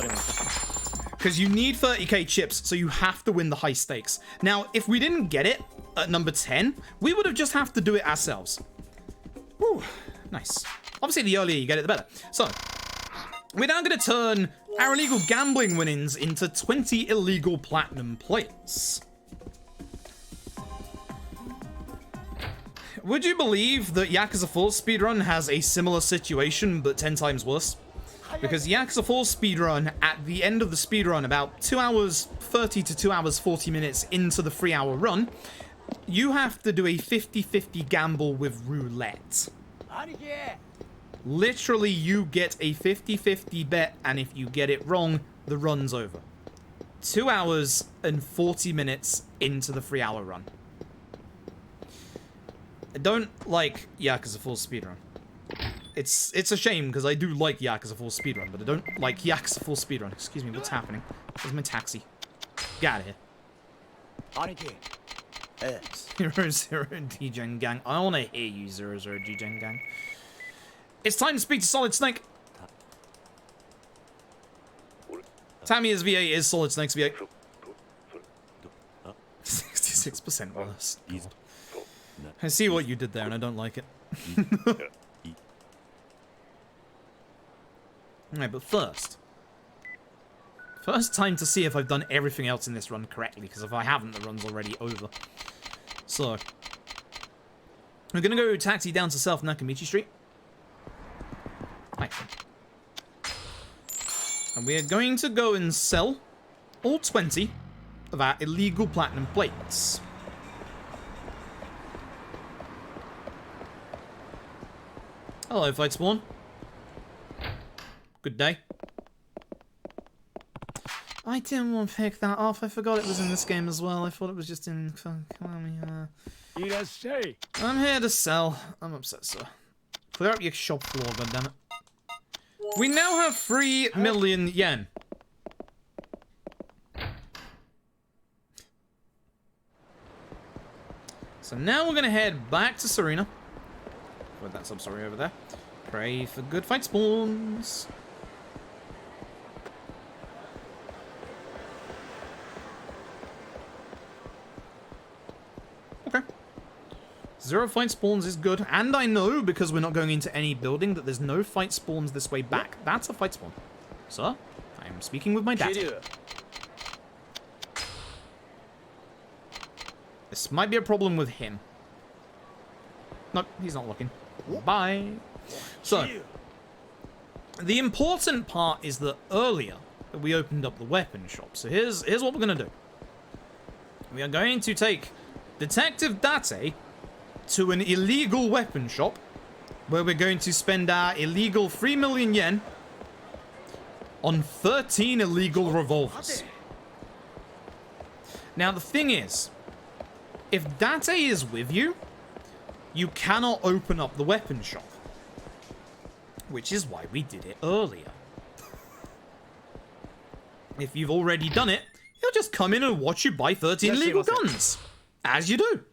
Because you need 30k chips, so you have to win the high stakes. Now, if we didn't get it at number 10, we would have just have to do it ourselves. Woo, nice. Obviously, the earlier you get it, the better. So, we're now going to turn our illegal gambling winnings into 20 illegal platinum plates. Would you believe that Yakuza 4 speedrun has a similar situation, but 10 times worse? Because Yakuza 4 speedrun, at the end of the speedrun, about 2 hours 30 to 2 hours 40 minutes into the 3-hour run, you have to do a 50-50 gamble with roulette. Literally, you get a 50-50 bet, and if you get it wrong, the run's over. 2 hours and 40 minutes into the 3-hour run. I don't like Yakuza Full Speedrun. It's a shame, because I do like Yakuza Full Speedrun, but I don't like Yakuza Full Speedrun. Excuse me, what's happening? Where's my taxi? Get out of here. 00 D-Gen Gang. I want to hear you, 00 D-Gen Gang. It's time to speak to Solid Snake. Tamiya's V8 is Solid Snake's V8. 66% worse. God. I see what you did there, and I don't like it. Alright, but first time to see if I've done everything else in this run correctly, because if I haven't, the run's already over. So, we're gonna go taxi down to South Nakamichi Street. Hi. And we are going to go and sell all 20 of our illegal platinum plates. Hello, Fight Spawn. Good day. I didn't want to pick that off. I forgot it was in this game as well. I thought it was just in... I'm here to sell. I'm upset, sir. Clear up your shop floor, goddammit. We now have 3 million yen. So now we're gonna head back to Serena. With that sub-story over there. Pray for good fight spawns. Okay. 0 fight spawns is good. And I know, because we're not going into any building, that there's no fight spawns this way back. That's a fight spawn. Sir, I'm speaking with my dad. This might be a problem with him. Nope, he's not looking. Bye. So, the important part is that earlier we opened up the weapon shop. So here's what we're going to do. We are going to take Detective Date to an illegal weapon shop where we're going to spend our illegal 3 million yen on 13 illegal revolvers. Now, the thing is, if Date is with you, you cannot open up the weapon shop. Which is why we did it earlier. If you've already done it, he'll just come in and watch you buy 13 illegal guns. As you do.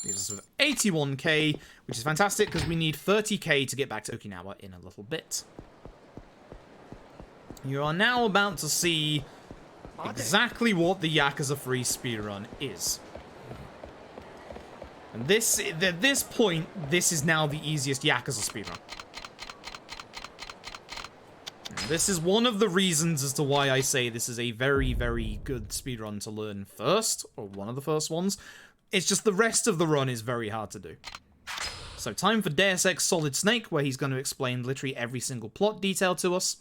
Leaves us with 81k, which is fantastic because we need 30k to get back to Okinawa in a little bit. You are now about to see exactly what the Yakuza 3 speedrun is. And at this point, this is now the easiest Yakuza speedrun. And this is one of the reasons as to why I say this is a very, very good speedrun to learn first, or one of the first ones. It's just the rest of the run is very hard to do. So time for Deus Ex Solid Snake, where he's going to explain literally every single plot detail to us.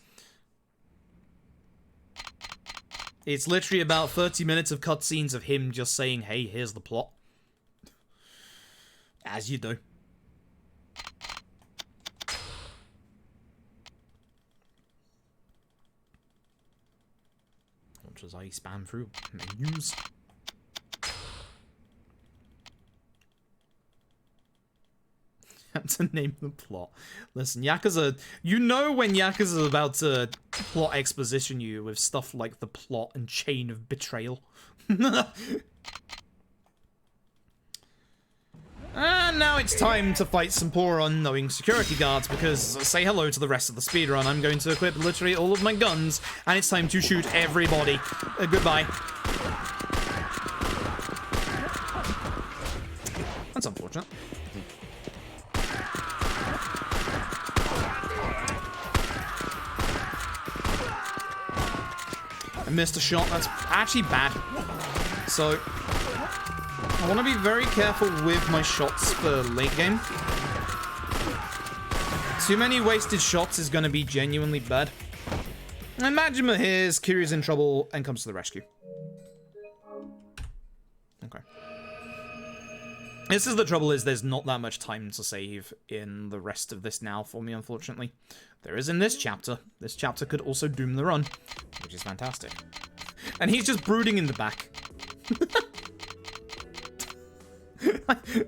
It's literally about 30 minutes of cutscenes of him just saying, hey, here's the plot. As you do. Which as I spam through menus. To name the plot. Listen, Yakuza, you know when Yakuza is about to plot exposition you with stuff like the plot and chain of betrayal. And now it's time to fight some poor unknowing security guards because, say hello to the rest of the speedrun, I'm going to equip literally all of my guns, and it's time to shoot everybody. Goodbye. That's unfortunate. I missed a shot. That's actually bad. So, I want to be very careful with my shots for late game. Too many wasted shots is going to be genuinely bad. And Majima hears Kiryu's in trouble and comes to the rescue. Okay. This is the trouble, is there's not that much time to save in the rest of this now for me, unfortunately. There is in this chapter. This chapter could also doom the run, which is fantastic. And he's just brooding in the back.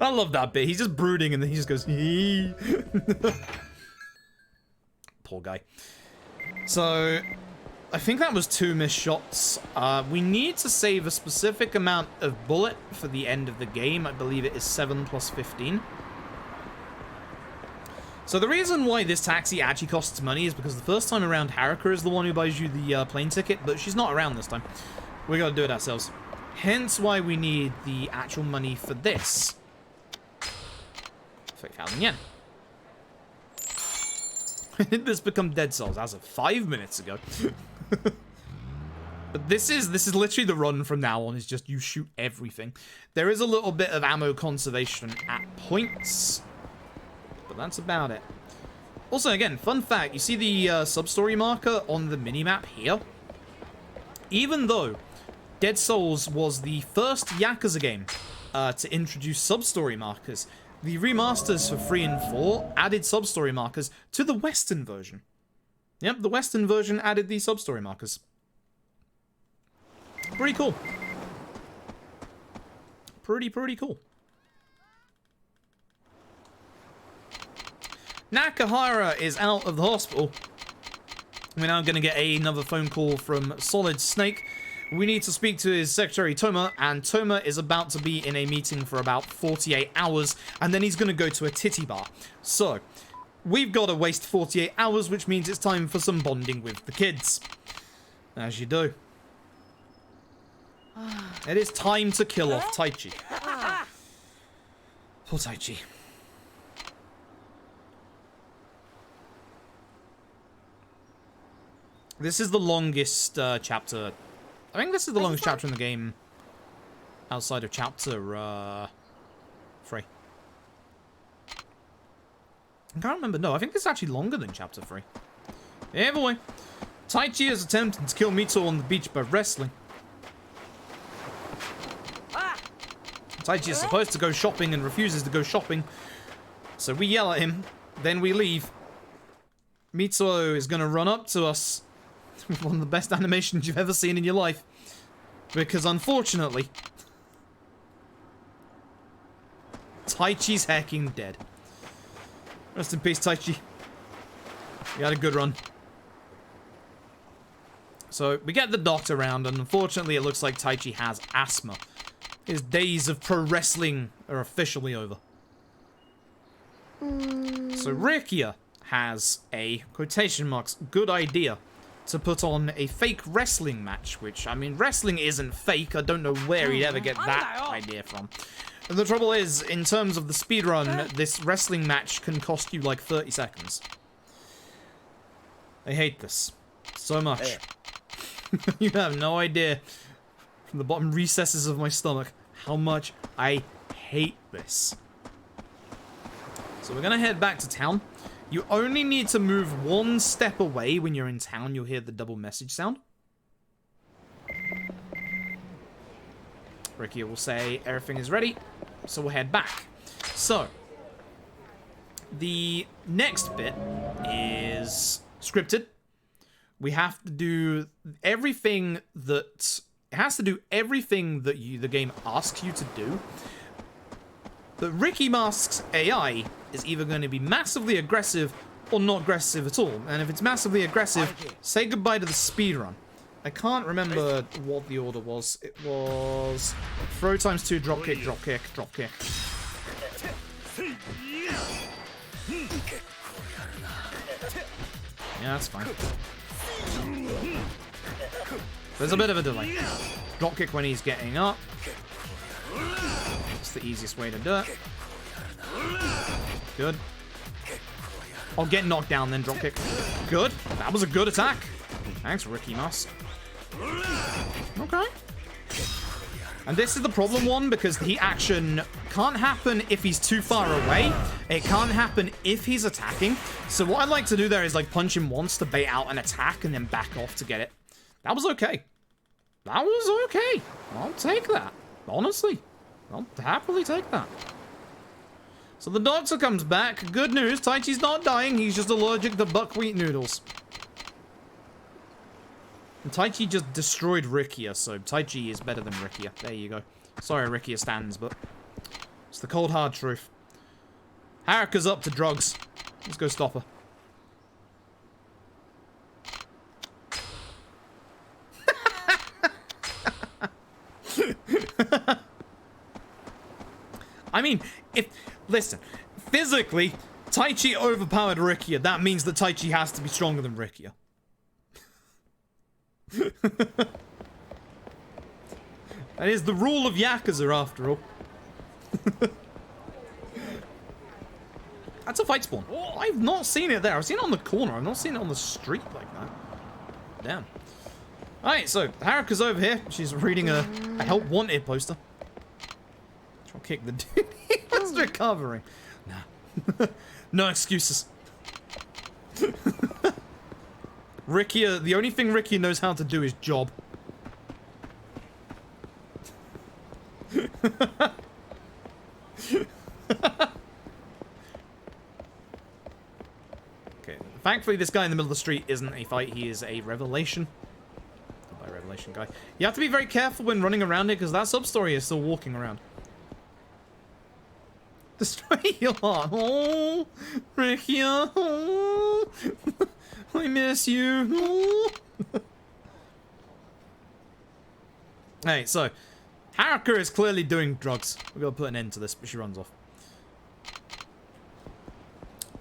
I love that bit. He's just brooding and then he just goes, hee. Poor guy. So, I think that was 2 missed shots. We need to save a specific amount of bullet for the end of the game. I believe it is 7 plus 15. So the reason why this taxi actually costs money is because the first time around, Haruka is the one who buys you the plane ticket, but she's not around this time. We gotta do it ourselves. Hence why we need the actual money for this. 5,000 yen. Did this become Dead Cells as of 5 minutes ago? But this is literally the run from now on, is just you shoot everything. There is a little bit of ammo conservation at points, but that's about it. Also, again, fun fact, you see the sub-story marker on the minimap here? Even though Dead Cells was the first Yakuza game to introduce sub-story markers, the remasters for 3 and 4 added sub-story markers to the Western version. Yep, the Western version added these sub-story markers. Pretty cool. Pretty cool. Nakahara is out of the hospital. We're now going to get another phone call from Solid Snake. We need to speak to his secretary, Toma, and Toma is about to be in a meeting for about 48 hours, and then he's going to go to a titty bar. So, we've got to waste 48 hours, which means it's time for some bonding with the kids. As you do. It is time to kill off Taichi. Poor Taichi. This is the longest chapter. I think this is the longest chapter in the game outside of chapter 3. I can't remember. No, I think this is actually longer than chapter 3. Either way, Taichi is attempting to kill Mito on the beach by wrestling. Taichi is supposed to go shopping and refuses to go shopping. So we yell at him, then we leave. Mitsuo is going to run up to us with one of the best animations you've ever seen in your life. Because unfortunately, Taichi's hacking dead. Rest in peace, Taichi. You had a good run. So we get the doctor around, and unfortunately it looks like Taichi has asthma. His days of pro wrestling are officially over. So Rikia has a, quotation marks, good idea to put on a fake wrestling match, which, I mean, wrestling isn't fake. I don't know where he'd ever get that idea from. And the trouble is, in terms of the speedrun, this wrestling match can cost you like 30 seconds. I hate this so much. You have no idea, from the bottom recesses of my stomach, how much I hate this. So we're gonna head back to town. You only need to move 1 step away when you're in town. You'll hear the double message sound. Ricky will say everything is ready, so we'll head back. So, the next bit is scripted. We have to do everything that... It has to do everything that the game asks you to do. But Ricky Mask's AI is either going to be massively aggressive or not aggressive at all. And if it's massively aggressive, say goodbye to the speedrun. I can't remember what the order was. It was throw times 2, drop kick, drop kick, drop kick. Yeah, that's fine. There's a bit of a delay. Drop kick when he's getting up. It's the easiest way to do it. Good. I'll get knocked down, then drop kick. Good. That was a good attack. Thanks, Ricky Moss. Okay. And this is the problem one, because the action can't happen if he's too far away. It can't happen if he's attacking. So what I like to do there is like punch him once to bait out an attack and then back off to get it. That was okay. That was okay. I'll take that. Honestly. I'll happily take that. So the doctor comes back. Good news, Taichi's not dying. He's just allergic to buckwheat noodles. And Taichi just destroyed Rikia, so Taichi is better than Rikia. There you go. Sorry, Rikia stands, but it's the cold hard truth. Haruka's up to drugs. Let's go stop her. I mean, listen, physically, Taichi overpowered Rikia. That means that Taichi has to be stronger than Rikia. That is the rule of Yakuza, after all. That's a fight spawn. Oh, I've not seen it there. I've seen it on the corner. I've not seen it on the street like that. Damn. Alright, so Haruka's over here. She's reading a help wanted poster. I'll kick the dude. He was recovering. Nah. No excuses. Rikia, the only thing Rikia knows how to do is job. Okay, thankfully this guy in the middle of the street isn't a fight, he is a revelation. Goodbye, revelation guy. You have to be very careful when running around it, because that sub-story is still walking around. Destroy your heart. Oh, Rikia. Oh, I miss you. Oh. Hey, so Haruka is clearly doing drugs. We're gonna put an end to this, but she runs off.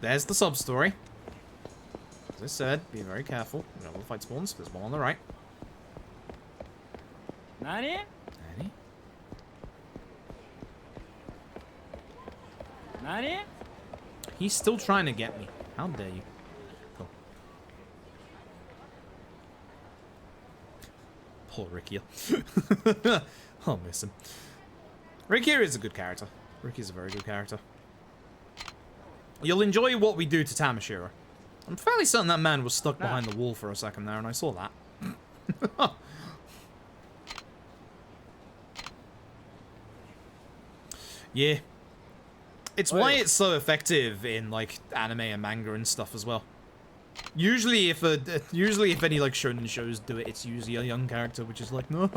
There's the sub-story. As I said, be very careful. You know, we'll fight spawns. There's one on the right. Nani? Nani? Nani? He's still trying to get me. How dare you? Cool. Poor Rikia. I'll miss him. Rikia is a good character. Rikia's a very good character. You'll enjoy what we do to Tamashiro. I'm fairly certain that man was stuck behind the wall for a second there, and I saw that. Yeah. It's why it's so effective in, like, anime and manga and stuff as well. Usually if any, like, shonen shows do it, it's usually a young character, which is like, no.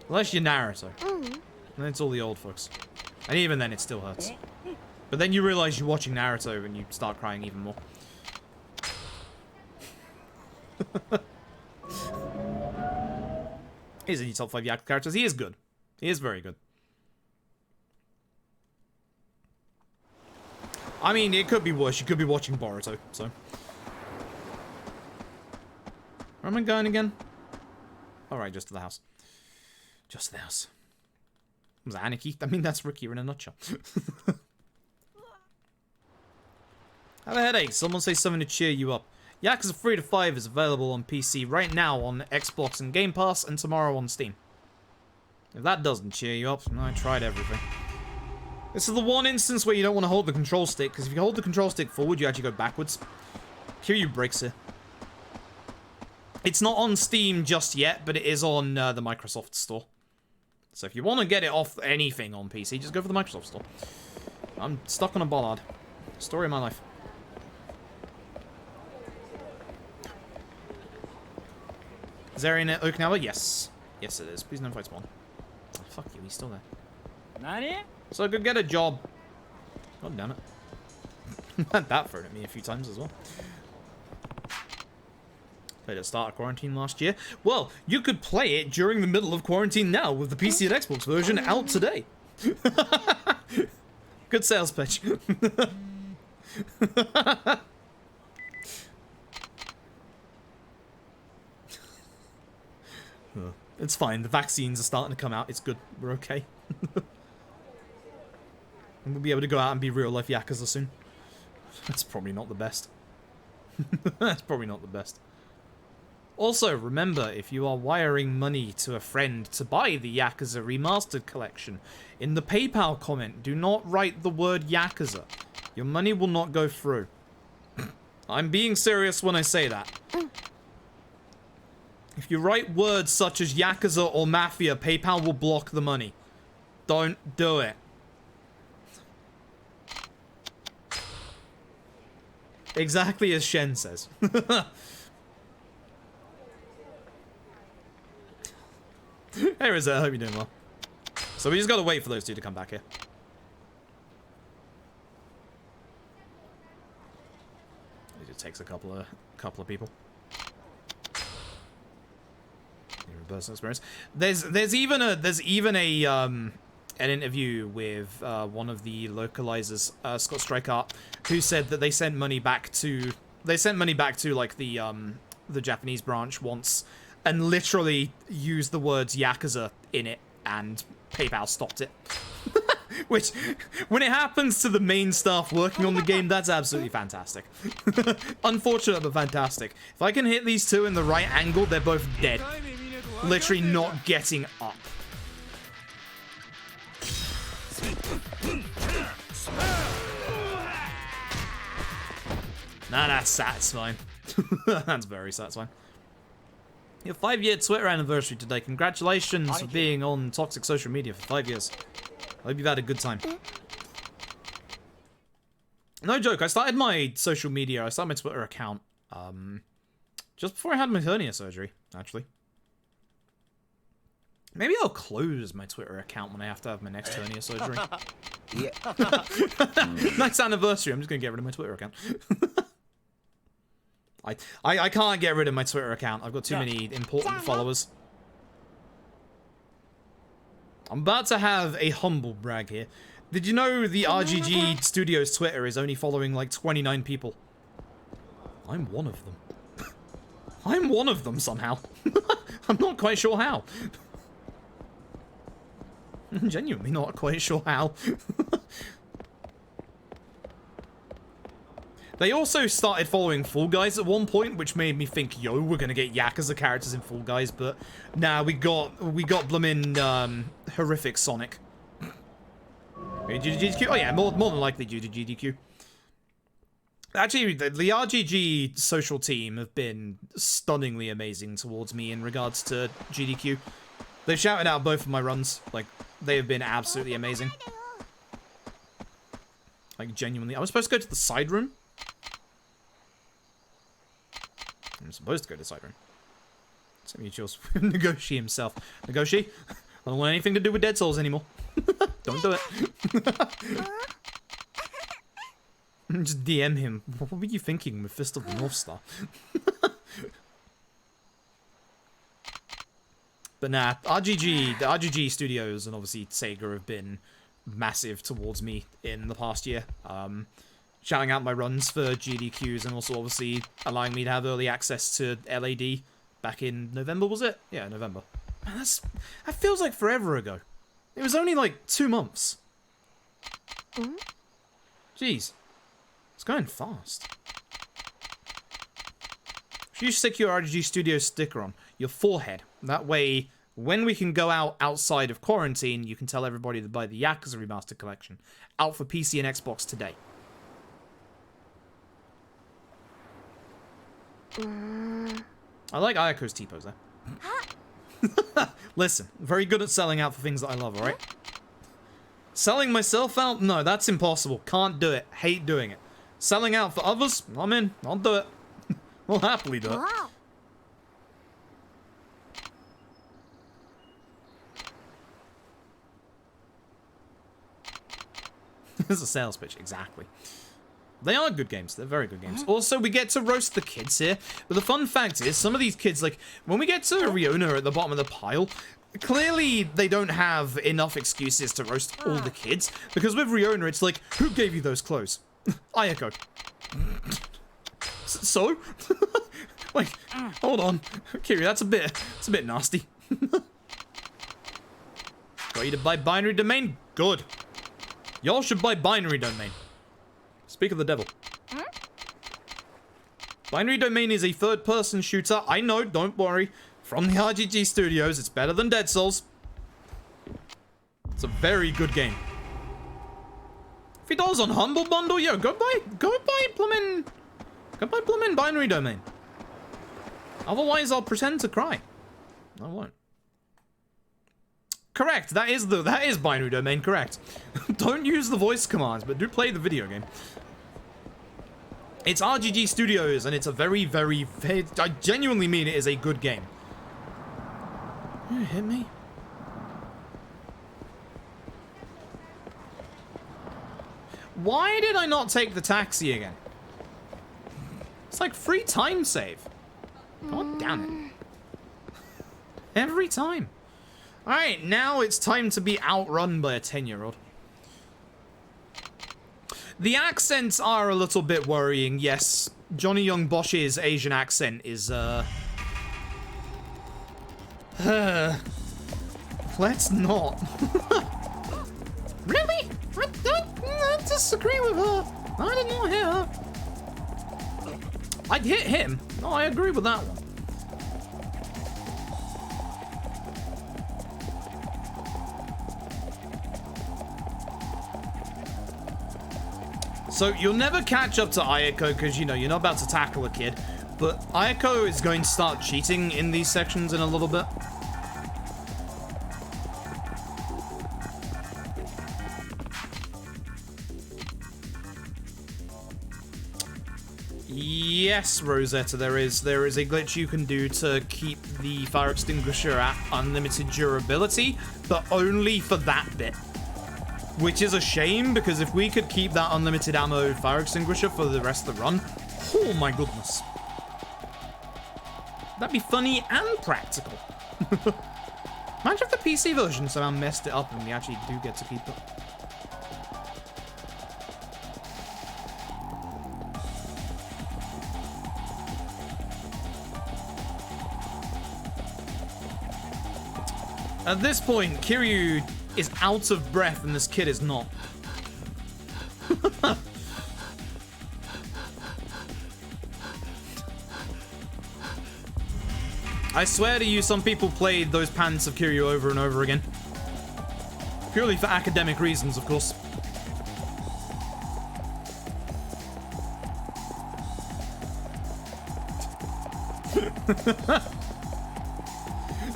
Unless you're Naruto. And it's all the old folks. And even then, it still hurts. But then you realize you're watching Naruto and you start crying even more. He's in your top 5 Yakuza characters. He is good. He is very good. I mean, it could be worse. You could be watching Boruto, so. Where am I going again? Alright, just to the house. Just to the house. Was that Aniki? I mean, that's Ricky in a nutshell. Have a headache. Someone say something to cheer you up. Yakuza 3 to 5 is available on PC right now on Xbox and Game Pass, and tomorrow on Steam. If that doesn't cheer you up, I tried everything. This is the one instance where you don't want to hold the control stick, because if you hold the control stick forward, you actually go backwards. Kiryu breaks it. It's not on Steam just yet, but it is on the Microsoft Store. So if you want to get it off anything on PC, just go for the Microsoft Store. I'm stuck on a bollard. Story of my life. Is there in Okinawa? Yes. Yes, it is. Please don't fight spawn. Oh, fuck you, he's still there. Nani? So I could get a job. God damn it. Had that thrown at me a few times as well. Played at the start of quarantine last year. Well, you could play it during the middle of quarantine now with the PC and Xbox version out today. Good sales pitch. It's fine. The vaccines are starting to come out. It's good. We're okay. And we'll be able to go out and be real-life Yakuza soon. That's probably not the best. That's probably not the best. Also, remember, if you are wiring money to a friend to buy the Yakuza Remastered Collection, in the PayPal comment, do not write the word Yakuza. Your money will not go through. I'm being serious when I say that. If you write words such as Yakuza or Mafia, PayPal will block the money. Don't do it. Exactly as Shen says. Hey, Rizzo, I hope you're doing well. So we just gotta wait for those two to come back here. It takes a couple of people. Personal experience. There's even a an interview with one of the localizers, Scott Strikehart, who said that they sent money back to like the Japanese branch once, and literally used the words Yakuza in it, and PayPal stopped it. Which, when it happens to the main staff working on the game, that's absolutely fantastic. Unfortunate, but fantastic. If I can hit these two in the right angle, they're both dead. Literally not getting up. Nah, that's satisfying. That's very satisfying. Your 5-year Twitter anniversary today. Congratulations for being on toxic social media for 5 years. I hope you've had a good time. No joke, I started my social media, I started my Twitter account, just before I had my hernia surgery, actually. Maybe I'll close my Twitter account when I have to have my next hernia surgery. Yeah. Next anniversary, I'm just gonna get rid of my Twitter account. I can't get rid of my Twitter account. I've got too many important followers. I'm about to have a humble brag here. Did you know the RGG Studios Twitter is only following like 29 people? I'm one of them. I'm one of them somehow. I'm not quite sure how. I'm genuinely not quite sure how. They also started following Fall Guys at one point, which made me think, yo, we're gonna get Yakuza characters in Fall Guys, but nah, we got bloomin' horrific Sonic. GDQ? Oh yeah, more than likely due to GDQ. Actually, the RGG social team have been stunningly amazing towards me in regards to GDQ. They've shouted out both of my runs. Like, they have been absolutely amazing. Like, genuinely. I was supposed to go to the side room. I'm supposed to go to the side room. So he chose Nagoshi himself. Nagoshi, I don't want anything to do with Dead Souls anymore. Don't do it. Just DM him. What were you thinking with Fist of the North Star? But nah, the RGG Studios and obviously Sega have been massive towards me in the past year. Shouting out my runs for GDQs and also obviously allowing me to have early access to LAD back in November, was it? Yeah, November. Man, that feels like forever ago. It was only like 2 months. Jeez. It's going fast. You should stick your RGG Studios sticker on your forehead. That way, when we can go outside of quarantine, you can tell everybody to buy the Yakuza Remastered Collection. Out for PC and Xbox today. I like Ayako's T-pose there. Listen, very good at selling out for things that I love, alright? Selling myself out? No, that's impossible. Can't do it. Hate doing it. Selling out for others? I'm in. I'll do it. I'll happily do it. Wow. This is a sales pitch, exactly. They are good games. They're very good games. Also, we get to roast the kids here. But the fun fact is, some of these kids, like, when we get to Riona at the bottom of the pile, clearly they don't have enough excuses to roast all the kids. Because with Riona, it's like, who gave you those clothes? Ayako. So? Like, hold on. Kiri, that's a bit nasty. Got you to buy Binary Domain? Good. Y'all should buy Binary Domain. Speak of the devil. Binary Domain is a third-person shooter. I know, don't worry. From the RGG Studios, it's better than Dead Souls. It's a very good game. $50 on Humble Bundle? Yo, go buy bloomin' Binary Domain. Otherwise, I'll pretend to cry. I won't. Correct, that is Binary Domain, correct. Don't use the voice commands, but do play the video game. It's RGG Studios, and it's a very, very... I genuinely mean it is a good game. You hit me? Why did I not take the taxi again? It's like free time save. God damn it. Every time. Alright, now it's time to be outrun by a 10-year-old. The accents are a little bit worrying, yes. Johnny Young Bosch's Asian accent is, let's not. Really? I disagree with her. I did not hit her. I'd hit him. No, I agree with that one. So you'll never catch up to Ayako because, you know, you're not about to tackle a kid. But Ayako is going to start cheating in these sections in a little bit. Yes, Rosetta, there is a glitch you can do to keep the fire extinguisher at unlimited durability, but only for that bit. Which is a shame, because if we could keep that unlimited ammo fire extinguisher for the rest of the run, oh my goodness. That'd be funny and practical. Imagine if the PC version somehow messed it up and we actually do get to keep it. At this point, Kiryu is out of breath and this kid is not. I swear to you, some people played those pants of Kiryu over and over again. Purely for academic reasons, of course.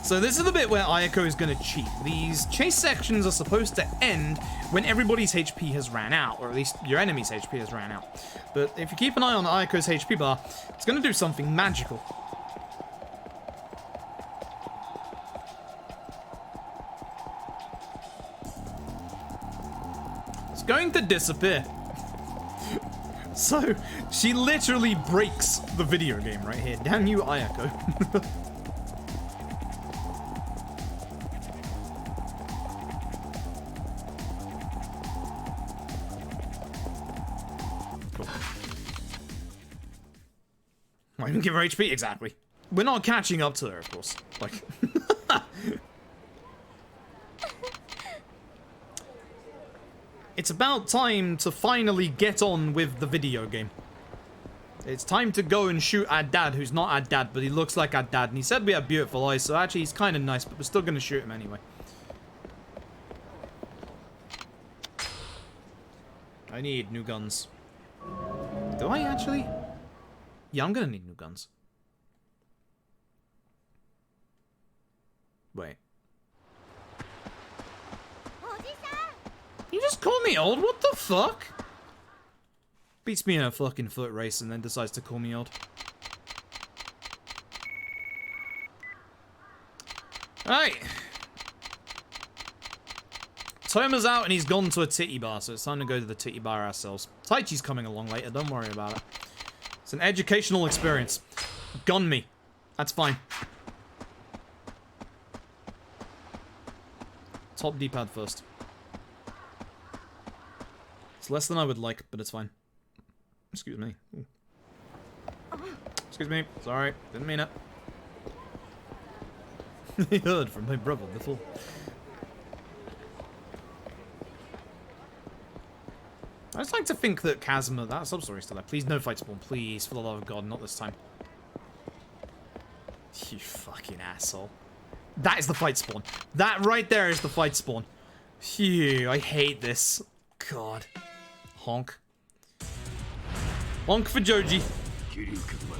So this is the bit where Ayako is going to cheat. These chase sections are supposed to end when everybody's HP has ran out, or at least your enemy's HP has ran out. But if you keep an eye on Ayako's HP bar, it's going to do something magical. It's going to disappear. So, she literally breaks the video game right here. Damn you, Ayako. Why even give her HP? Exactly. We're not catching up to her, of course. Like... It's about time to finally get on with the video game. It's time to go and shoot our dad, who's not our dad, but he looks like our dad. And he said we have beautiful eyes, so actually he's kind of nice, but we're still going to shoot him anyway. I need new guns. Do I actually? Yeah, I'm going to need new guns. Wait. You just call me old? What the fuck? Beats me in a fucking foot race and then decides to call me old. Alright. Toma's out and he's gone to a titty bar, so it's time to go to the titty bar ourselves. Taichi's coming along later, don't worry about it. It's an educational experience. Gun me. That's fine. Top D-pad first. It's less than I would like, but it's fine. Excuse me. Ooh. Excuse me. Sorry. Didn't mean it. I heard from my brother before. I just like to think that Kazuma, that sub-story's still there. Please, no fight spawn. Please, for the love of God, not this time. You fucking asshole. That is the fight spawn. That right there is the fight spawn. Phew, I hate this. God. Honk. Honk for Joji.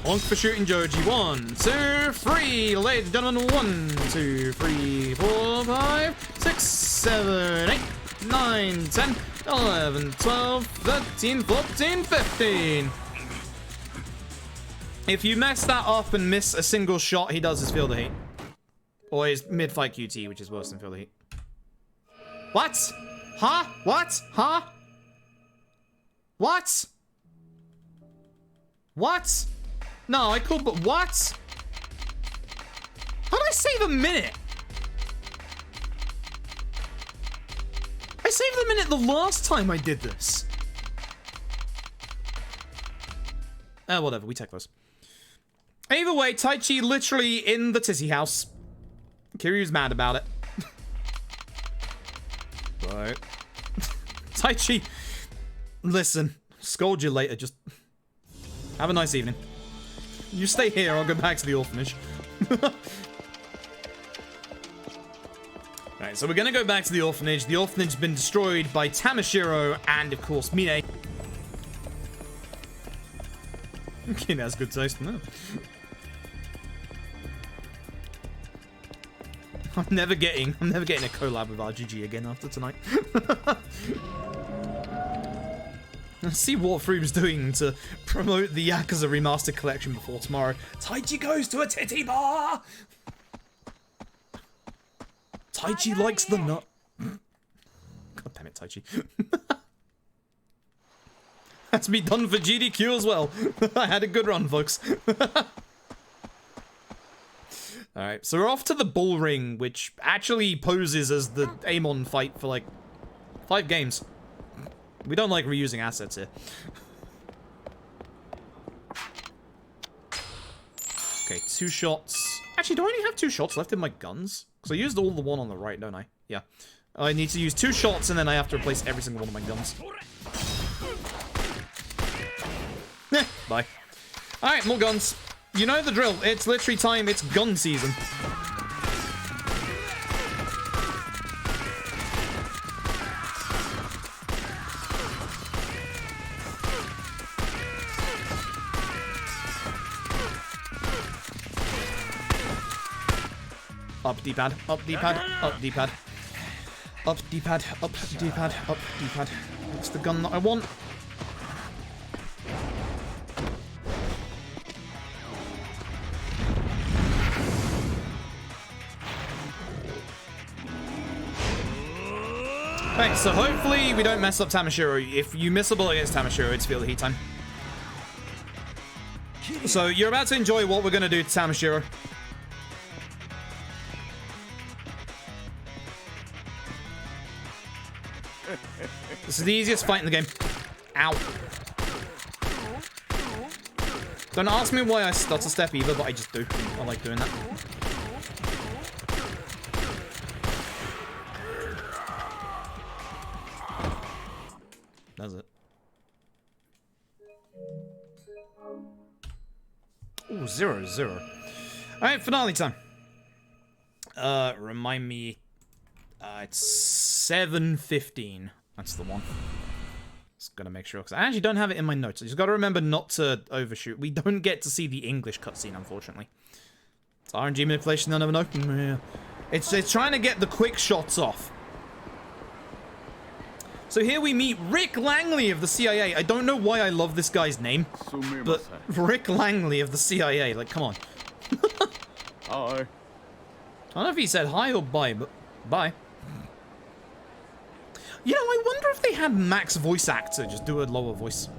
Honk for shooting Joji. 1, 2, 3. Ladies and gentlemen, 1, 2, 3, 4, 5, 6, 7, 8, 9, 10, 11, 12, 13, 14, 15. If you mess that up and miss a single shot, he does his Feel the Heat. Or his mid-fight QT, which is worse than Feel the Heat. What? Huh? What? Huh? What? What? No, I called, but what? How did I save a minute? I saved a minute the last time I did this. Whatever, we take those. Either way, Tai Chi literally in the titty house. Kiryu's mad about it. Right. Tai Chi, listen, scold you later, just have a nice evening. You stay here, I'll go back to the orphanage. Alright, so we're gonna go back to the orphanage. The orphanage has been destroyed by Tamashiro and, of course, Mine. Kid has good taste, no. I'm never getting a collab with RGG again after tonight. Let's see what Frube's doing to promote the Yakuza Remastered Collection before tomorrow. Taichi goes to a titty bar! Taichi likes the nut. God damn it, Taichi. That's me done for GDQ as well. I had a good run, folks. Alright, so we're off to the bull ring, which actually poses as the Amon fight for like 5 games. We don't like reusing assets here. Okay, 2 shots. Actually, do I only have 2 shots left in my guns? Because I used all the one on the right, don't I? Yeah. I need to use 2 shots and then I have to replace every single one of my guns. Bye. Alright, more guns. You know the drill. It's literally time. It's gun season. Up D-pad, up D-pad, up D-pad. Up D-pad, up D-pad, up D-pad. It's the gun that I want. Thanks, so hopefully we don't mess up Tamashiro. If you miss a bullet against Tamashiro, it's Feel the Heat time. So you're about to enjoy what we're going to do to Tamashiro. This is the easiest fight in the game. Ow. Don't ask me why I stutter step either, but I just do. I like doing that. Does it? Ooh, 0-0. Alright, finale time. Remind me. It's 7:15. That's the one. Just gotta make sure, because I actually don't have it in my notes. I just gotta remember not to overshoot. We don't get to see the English cutscene, unfortunately. It's RNG manipulation, they'll never know. Yeah. It's trying to get the quick shots off. So here we meet Rick Langley of the CIA. I don't know why I love this guy's name, but Rick Langley of the CIA. Like, come on. Hi. I don't know if he said hi or bye, but bye. You know, I wonder if they had Max voice actor just do a lower voice.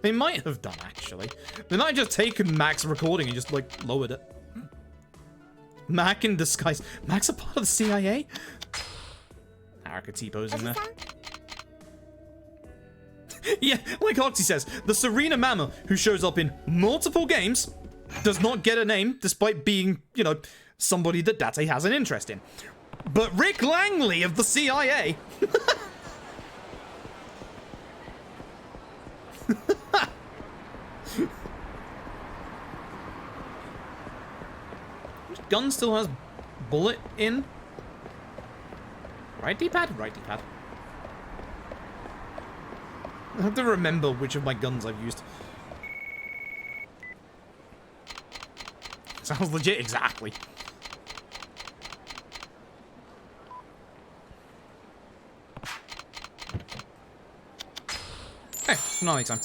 They might have done, actually. They might have just taken Mac's recording and just, like, lowered it. Mac in disguise. Mac's a part of the CIA? Haraka T-posing there. Yeah, like Oxy says, the Serena Mama, who shows up in multiple games, does not get a name, despite being, you know, somebody that Date has an interest in. But Rick Langley of the CIA... Gun still has bullet in. Right D-pad? Right D-pad. I have to remember which of my guns I've used. Sounds legit, exactly. Hey, finale time.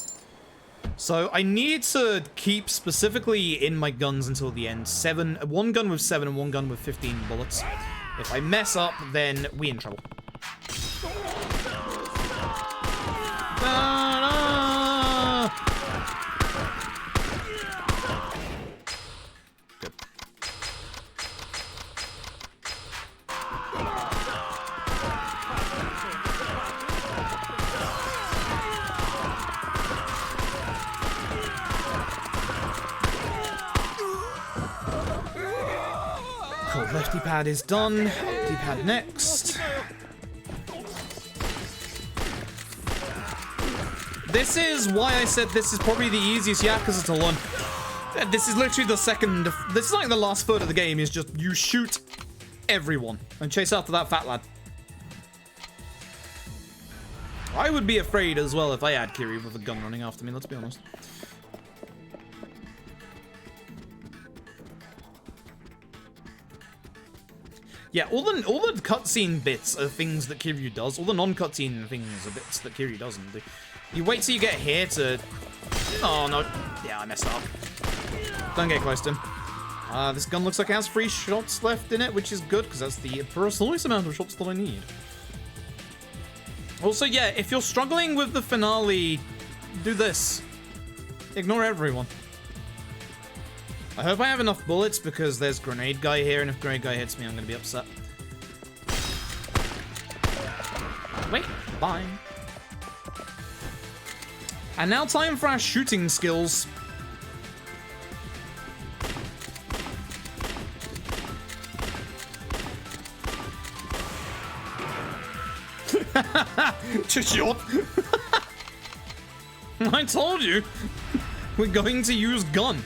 So I need to keep specifically in my guns until the end. 1 gun with 7 and 1 gun with 15 bullets. If I mess up, then we in trouble. Good. Cool, lefty pad is done. D-pad next. This is why I said this is probably the easiest Yakuza to learn. This is literally the second... This is like the last third of the game, is just you shoot everyone and chase after that fat lad. I would be afraid as well if I had Kiryu with a gun running after me, let's be honest. Yeah, all the cutscene bits are things that Kiryu does. All the non-cutscene things are bits that Kiryu doesn't do. You wait till you get here to... Oh, no. Yeah, I messed up. Don't get close to him. This gun looks like it has 3 shots left in it, which is good, because that's the precise amount of shots that I need. Also, yeah, if you're struggling with the finale, do this. Ignore everyone. I hope I have enough bullets, because there's Grenade Guy here, and if Grenade Guy hits me, I'm going to be upset. Wait, bye. And now time for our shooting skills. Shot. I told you. We're going to use gun.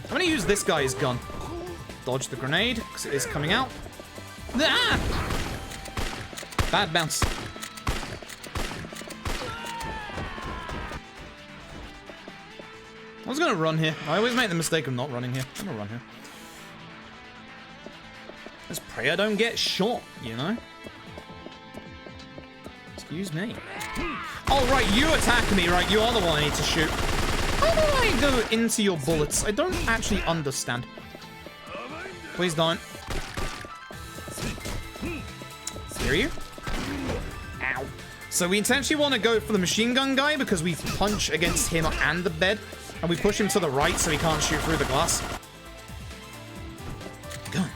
I'm going to use this guy's gun. Dodge the grenade, because it is coming out. Ah! Bad bounce. I was going to run here. I always make the mistake of not running here. I'm going to run here. Just pray I don't get shot, you know? Excuse me. Oh, right, you attack me, right? You are the one I need to shoot. How do I go into your bullets? I don't actually understand. Please don't. Hear you? Ow. So we intentionally want to go for the machine gun guy because we punch against him and the bed. And we push him to the right so he can't shoot through the glass. Gun.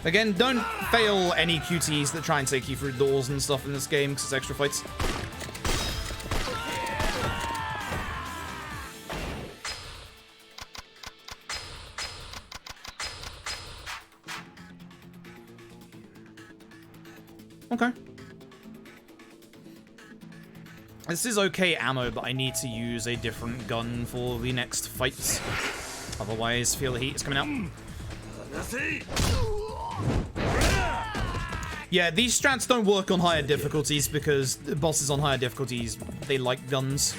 Again, don't fail any QTs that try and take you through doors and stuff in this game because it's extra fights. Okay. This is okay ammo, but I need to use a different gun for the next fights. Otherwise, feel the heat is coming out. Yeah, these strats don't work on higher difficulties because the bosses on higher difficulties, they like guns.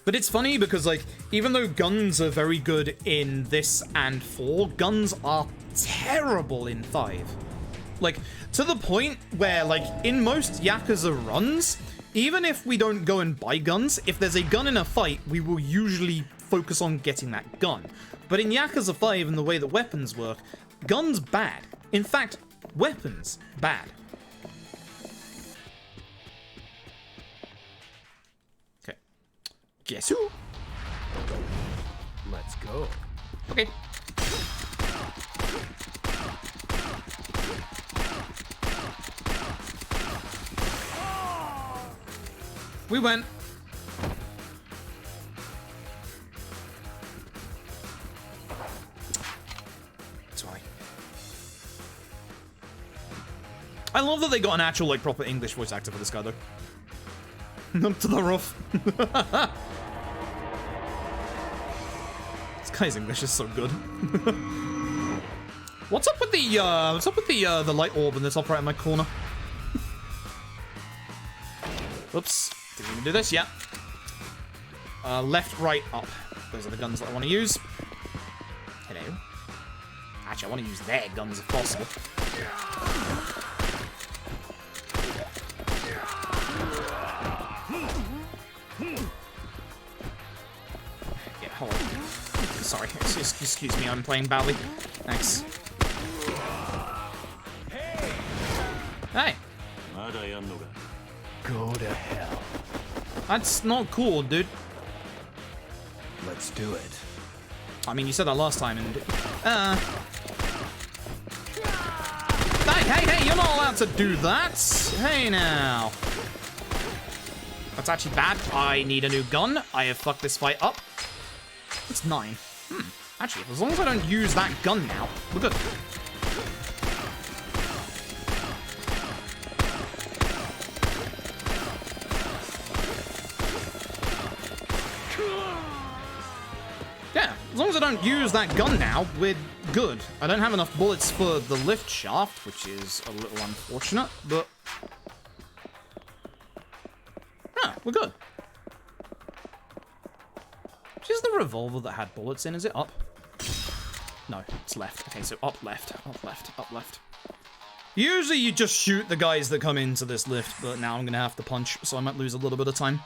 But it's funny because, like, even though guns are very good in this and 4, guns are terrible in 5. Like, to the point where, like, in most Yakuza runs, even if we don't go and buy guns, if there's a gun in a fight, we will usually focus on getting that gun. But in Yakuza 5 and the way that weapons work, guns bad. In fact, weapons bad. Okay. Guess who? Let's go. Okay. We went. That's why. I love that they got an actual, like, proper English voice actor for this guy, though. Up to the roof. This guy's English is so good. What's up with the light orb in the top right of my corner? Oops. Didn't even do this, yeah. Left, right, up. Those are the guns that I want to use. Hello. Actually, I want to use their guns if possible. Yeah, hold on. Sorry, excuse me, I'm playing badly. Thanks. Hey! Go to hell. That's not cool, dude. Let's do it. I mean, you said that last time, and... Hey, you're not allowed to do that! Hey, now. That's actually bad. I need a new gun. I have fucked this fight up. It's 9. Actually, as long as I don't use that gun now, we're good. Yeah, as long as I don't use that gun now, we're good. I don't have enough bullets for the lift shaft, which is a little unfortunate, but... yeah, we're good. Which is the revolver that had bullets in? Is it up? No, it's left. Okay, so up, left, up, left, up, left. Usually you just shoot the guys that come into this lift, but now I'm gonna have to punch, so I might lose a little bit of time.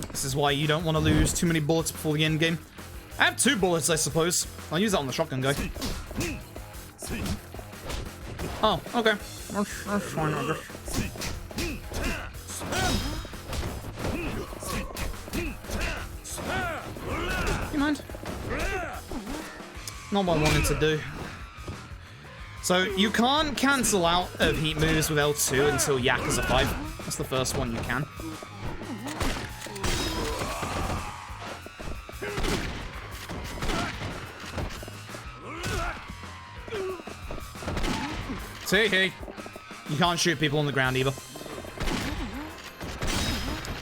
This is why you don't want to lose too many bullets before the end game. I have 2 bullets, I suppose. I'll use that on the shotgun guy. Oh, okay. That's fine, I guess. You mind? Not what I wanted to do. So, you can't cancel out of heat moves with L2 until Yakuza 5. That's the first one you can. See, hey, you can't shoot people on the ground either.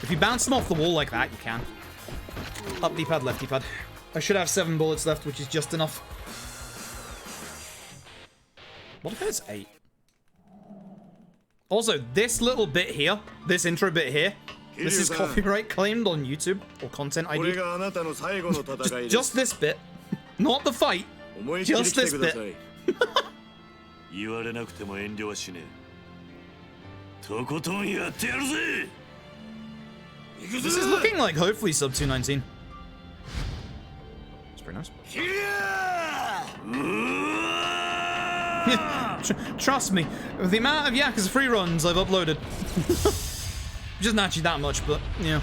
If you bounce them off the wall like that, you can. Up D-pad, left D-pad. I should have 7 bullets left, which is just enough. What if it's 8? Also, this little bit here, this intro bit here, this is copyright claimed on YouTube, or Content ID. Just this bit. Not the fight. Just this bit. This is looking like hopefully sub 219. It's pretty nice. Trust me, with the amount of Yakuza free runs I've uploaded. Which isn't actually that much, but yeah.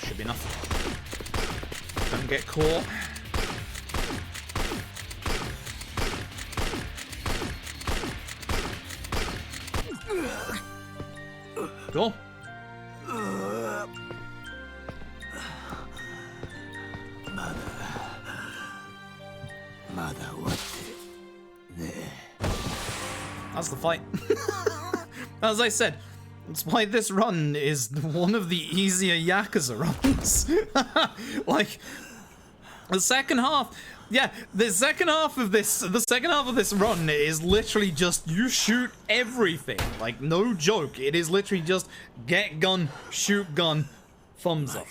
Should be enough. Don't get caught. Cool. That's the fight. As I said, that's why this run is one of the easier Yakuza runs. Like, the second half, yeah, the second half of this run is literally just, you shoot everything. Like, no joke, it is literally just get gun, shoot gun, thumbs up.